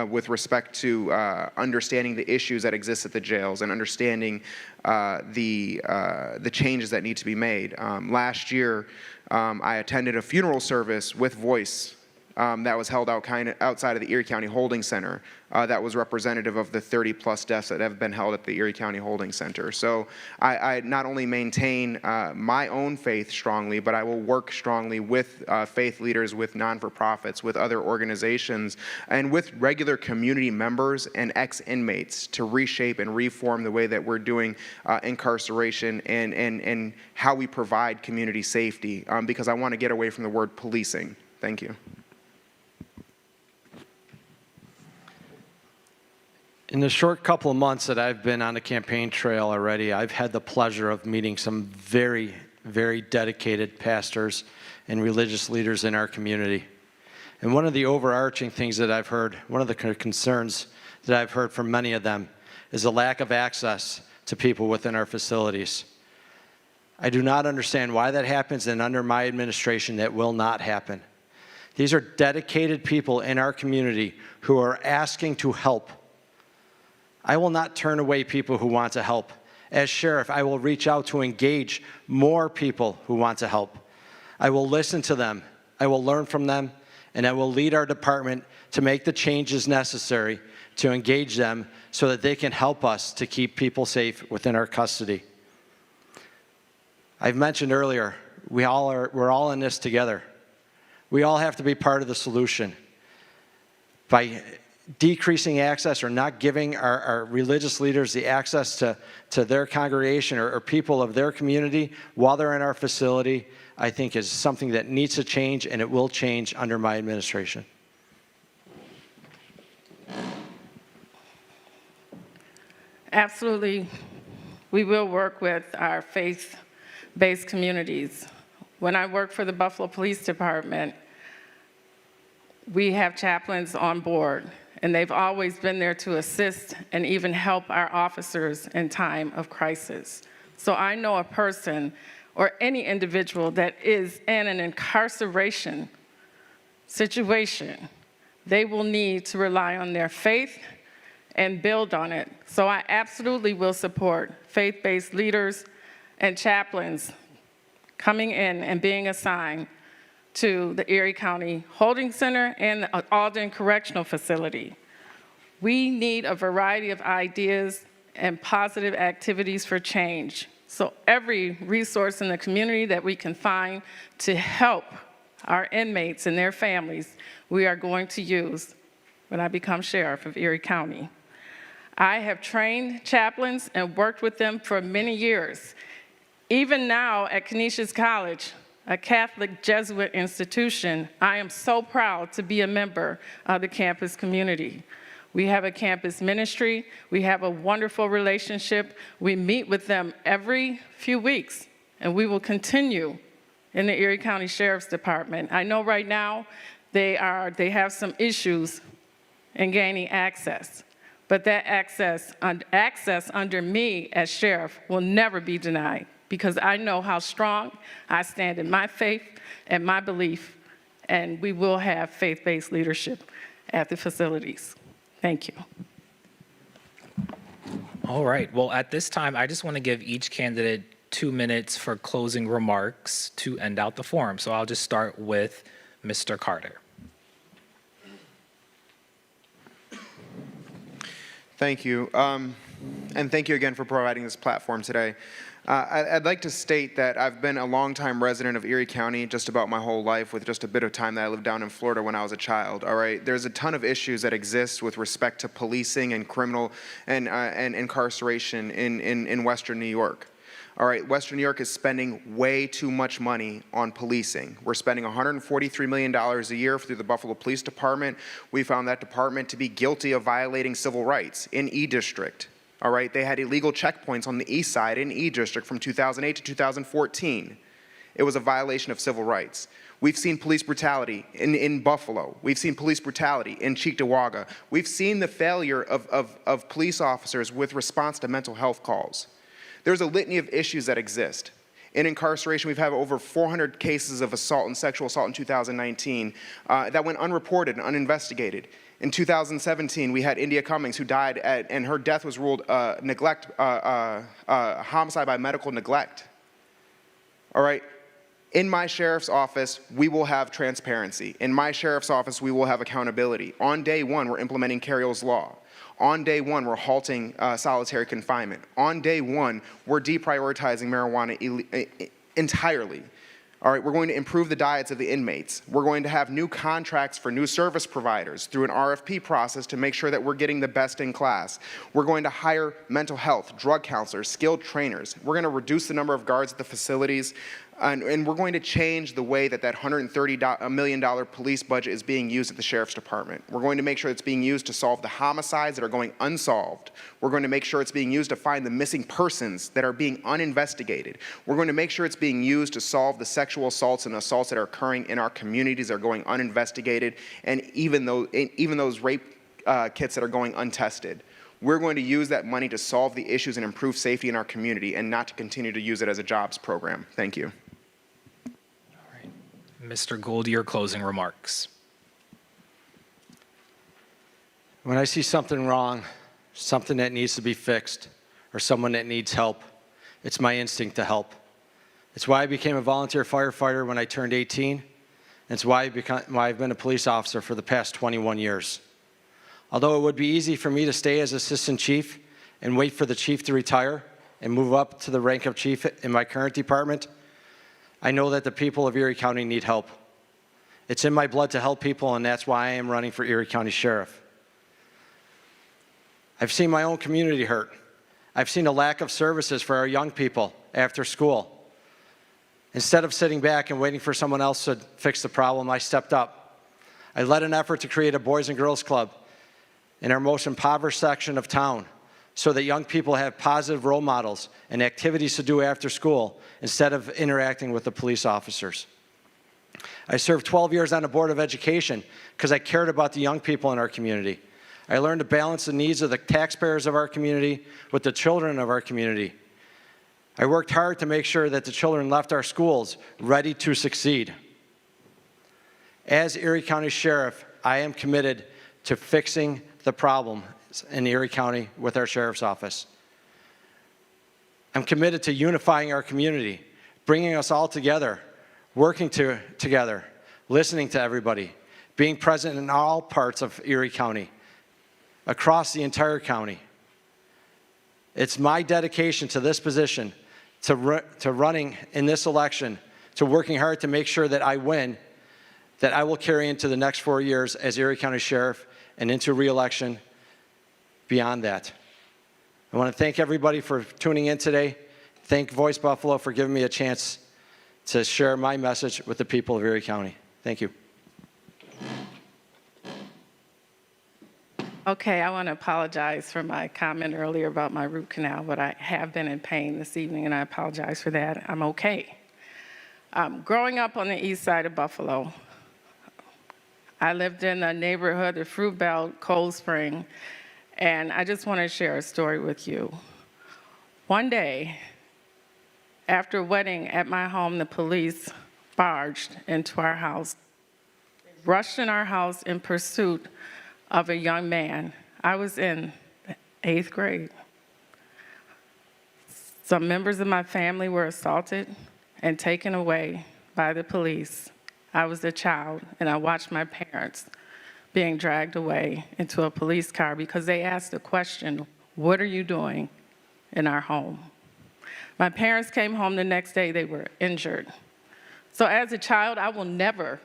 with respect to understanding the issues that exist at the jails and understanding the changes that need to be made. Last year, I attended a funeral service with Voice that was held outside of the Erie County Holding Center that was representative of the 30-plus deaths that have been held at the Erie County Holding Center. So I not only maintain my own faith strongly, but I will work strongly with faith leaders, with non-for-profits, with other organizations, and with regular community members and ex-inmates to reshape and reform the way that we're doing incarceration and how we provide community safety, because I want to get away from the word policing. Thank you. In the short couple of months that I've been on the campaign trail already, I've had the pleasure of meeting some very, very dedicated pastors and religious leaders in our community. And one of the overarching things that I've heard, one of the concerns that I've heard from many of them is the lack of access to people within our facilities. I do not understand why that happens, and under my administration, that will not happen. These are dedicated people in our community who are asking to help. I will not turn away people who want to help. As sheriff, I will reach out to engage more people who want to help. I will listen to them, I will learn from them, and I will lead our department to make the changes necessary to engage them so that they can help us to keep people safe within our custody. I've mentioned earlier, we're all in this together. We all have to be part of the solution. By decreasing access or not giving our religious leaders the access to their congregation or people of their community while they're in our facility, I think is something that needs to change, and it will change under my administration. Absolutely. We will work with our faith-based communities. When I work for the Buffalo Police Department, we have chaplains on board, and they've always been there to assist and even help our officers in time of crisis. So I know a person or any individual that is in an incarceration situation, they will need to rely on their faith and build on it. So I absolutely will support faith-based leaders and chaplains coming in and being assigned to the Erie County Holding Center and the Alden Correctional Facility. We need a variety of ideas and positive activities for change. So every resource in the community that we can find to help our inmates and their families, we are going to use when I become sheriff of Erie County. I have trained chaplains and worked with them for many years. Even now at Canisius College, a Catholic Jesuit institution, I am so proud to be a member of the campus community. We have a campus ministry. We have a wonderful relationship. We meet with them every few weeks, and we will continue in the Erie County Sheriff's Department. I know right now they have some issues in gaining access, but that access under me as sheriff will never be denied, because I know how strong I stand in my faith and my belief, and we will have faith-based leadership at the facilities. Thank you. All right. Well, at this time, I just want to give each candidate 2 minutes for closing remarks to end out the forum. So I'll just start with Mr. Carter. Thank you. And thank you again for providing this platform today. I'd like to state that I've been a longtime resident of Erie County just about my whole life, with just a bit of time that I lived down in Florida when I was a child, all right? There's a ton of issues that exist with respect to policing and criminal and incarceration in Western New York. All right, Western New York is spending way too much money on policing. We're spending $143 million a year through the Buffalo Police Department. We found that department to be guilty of violating civil rights in E District. All right, they had illegal checkpoints on the east side in E District from 2008 to 2014. It was a violation of civil rights. We've seen police brutality in Buffalo. We've seen police brutality in Cheektowaga. We've seen the failure of police officers with response to mental health calls. There's a litany of issues that exist. In incarceration, we've had over 400 cases of assault and sexual assault in 2019 that went unreported and uninvestigated. In 2017, we had India Cummings, who died and her death was ruled homicide by medical neglect. All right? In my sheriff's office, we will have transparency. In my sheriff's office, we will have accountability. On day one, we're implementing Carroll's law. On day one, we're halting solitary confinement. On day one, we're deprioritizing marijuana entirely. All right, we're going to improve the diets of the inmates. We're going to have new contracts for new service providers through an RFP process to make sure that we're getting the best in class. We're going to hire mental health, drug counselors, skilled trainers. We're going to reduce the number of guards at the facilities. And we're going to change the way that $130 million police budget is being used at the Sheriff's Department. We're going to make sure it's being used to solve the homicides that are going unsolved. We're going to make sure it's being used to find the missing persons that are being uninvestigated. We're going to make sure it's being used to solve the sexual assaults and assaults that are occurring in our communities that are going uninvestigated, and even those rape kits that are going untested. We're going to use that money to solve the issues and improve safety in our community, and not to continue to use it as a jobs program. Thank you. Mr. Gould, your closing remarks. When I see something wrong, something that needs to be fixed, or someone that needs help, it's my instinct to help. It's why I became a volunteer firefighter when I turned 18. It's why I've been a police officer for the past 21 years. Although it would be easy for me to stay as assistant chief and wait for the chief to retire and move up to the rank of chief in my current department, I know that the people of Erie County need help. It's in my blood to help people, and that's why I am running for Erie County Sheriff. I've seen my own community hurt. I've seen a lack of services for our young people after school. Instead of sitting back and waiting for someone else to fix the problem, I stepped up. I led an effort to create a Boys and Girls Club in our most impoverished section of town, so that young people have positive role models and activities to do after school instead of interacting with the police officers. I served 12 years on the Board of Education because I cared about the young people in our community. I learned to balance the needs of the taxpayers of our community with the children of our community. I worked hard to make sure that the children left our schools ready to succeed. As Erie County Sheriff, I am committed to fixing the problem in Erie County with our Sheriff's Office. I'm committed to unifying our community, bringing us all together, working together, listening to everybody, being present in all parts of Erie County, across the entire county. It's my dedication to this position, to running in this election, to working hard to make sure that I win, that I will carry into the next 4 years as Erie County Sheriff and into re-election beyond that. I want to thank everybody for tuning in today. Thank Voice Buffalo for giving me a chance to share my message with the people of Erie County. Thank you. Okay, I want to apologize for my comment earlier about my root canal, but I have been in pain this evening, and I apologize for that. I'm okay. Growing up on the east side of Buffalo, I lived in a neighborhood, the Fruit Belt, Cold Spring, and I just want to share a story with you. One day, after a wedding at my home, the police barged into our house, rushed in our house in pursuit of a young man. I was in 8th grade. Some members of my family were assaulted and taken away by the police. I was a child, and I watched my parents being dragged away into a police car because they asked the question, "What are you doing in our home?" My parents came home the next day. They were injured. So as a child, I will never,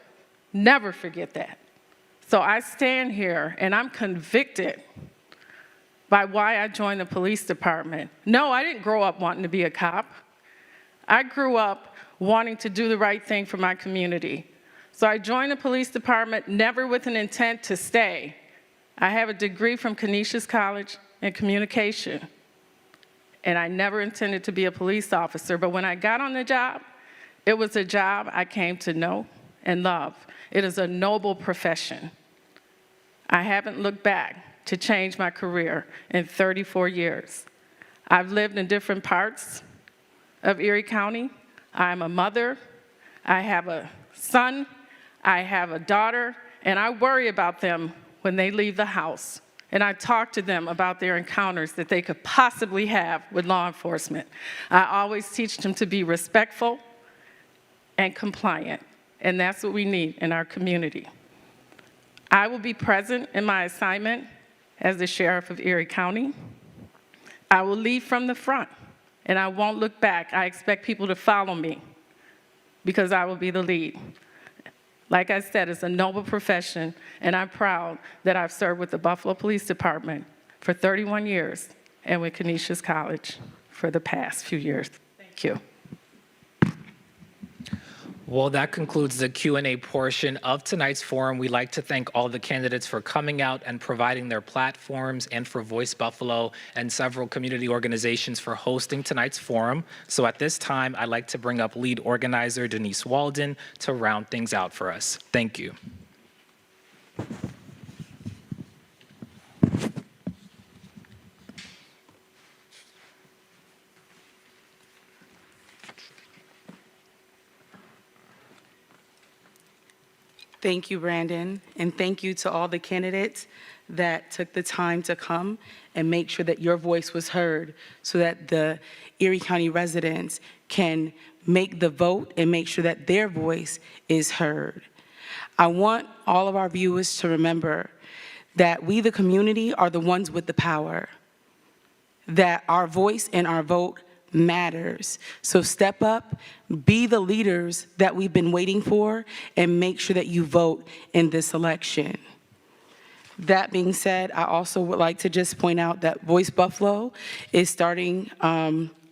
never forget that. So I stand here, and I'm convicted by why I joined the police department. No, I didn't grow up wanting to be a cop. I grew up wanting to do the right thing for my community. So I joined the police department never with an intent to stay. I have a degree from Canisius College in communication, and I never intended to be a police officer. But when I got on the job, it was a job I came to know and love. It is a noble profession. I haven't looked back to change my career in 34 years. I've lived in different parts of Erie County. I'm a mother. I have a son. I have a daughter, and I worry about them when they leave the house. And I talk to them about their encounters that they could possibly have with law enforcement. I always teach them to be respectful and compliant, and that's what we need in our community. I will be present in my assignment as the Sheriff of Erie County. I will lead from the front, and I won't look back. I expect people to follow me because I will be the lead. Like I said, it's a noble profession, and I'm proud that I've served with the Buffalo Police Department for 31 years and with Canisius College for the past few years. Thank you. Well, that concludes the Q&A portion of tonight's forum. We'd like to thank all the candidates for coming out and providing their platforms, and for Voice Buffalo and several community organizations for hosting tonight's forum. So at this time, I'd like to bring up lead organizer Denise Walden to round things out for us. Thank you. Thank you, Brandon, and thank you to all the candidates that took the time to come and make sure that your voice was heard so that the Erie County residents can make the vote and make sure that their voice is heard. I want all of our viewers to remember that we, the community, are the ones with the power, that our voice and our vote matters. So step up, be the leaders that we've been waiting for, and make sure that you vote in this election. That being said, I also would like to just point out that Voice Buffalo is starting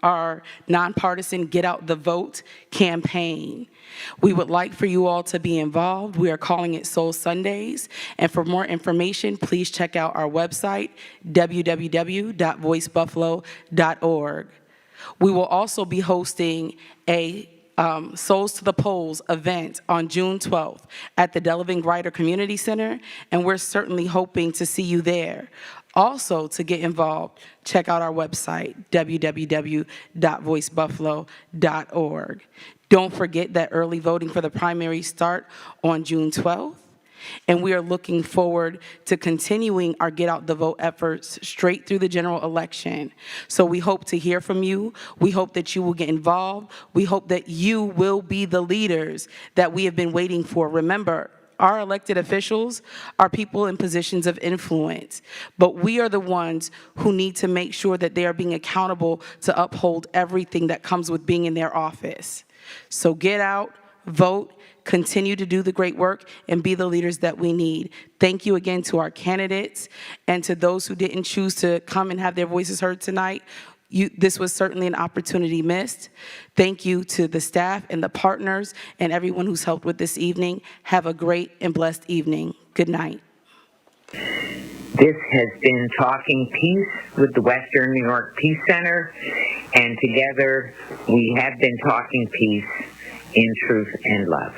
our Nonpartisan Get Out the Vote campaign. We would like for you all to be involved. We are calling it Soul Sundays. And for more information, please check out our website, www.voicebuffalo.org. We will also be hosting a Souls to the Polls event on June 12th at the Delavan Grider Community Center, and we're certainly hoping to see you there. Also, to get involved, check out our website, www.voicebuffalo.org. Don't forget that early voting for the primaries start on June 12th. And we are looking forward to continuing our Get Out the Vote efforts straight through the general election. So we hope to hear from you. We hope that you will get involved. We hope that you will be the leaders that we have been waiting for. Remember, our elected officials are people in positions of influence, but we are the ones who need to make sure that they are being accountable to uphold everything that comes with being in their office. So get out, vote, continue to do the great work, and be the leaders that we need. Thank you again to our candidates and to those who didn't choose to come and have their voices heard tonight. This was certainly an opportunity missed. Thank you to the staff and the partners and everyone who's helped with this evening. Have a great and blessed evening. Good night. This has been Talking Peace with the Western New York Peace Center, and together we have been talking peace in truth and love.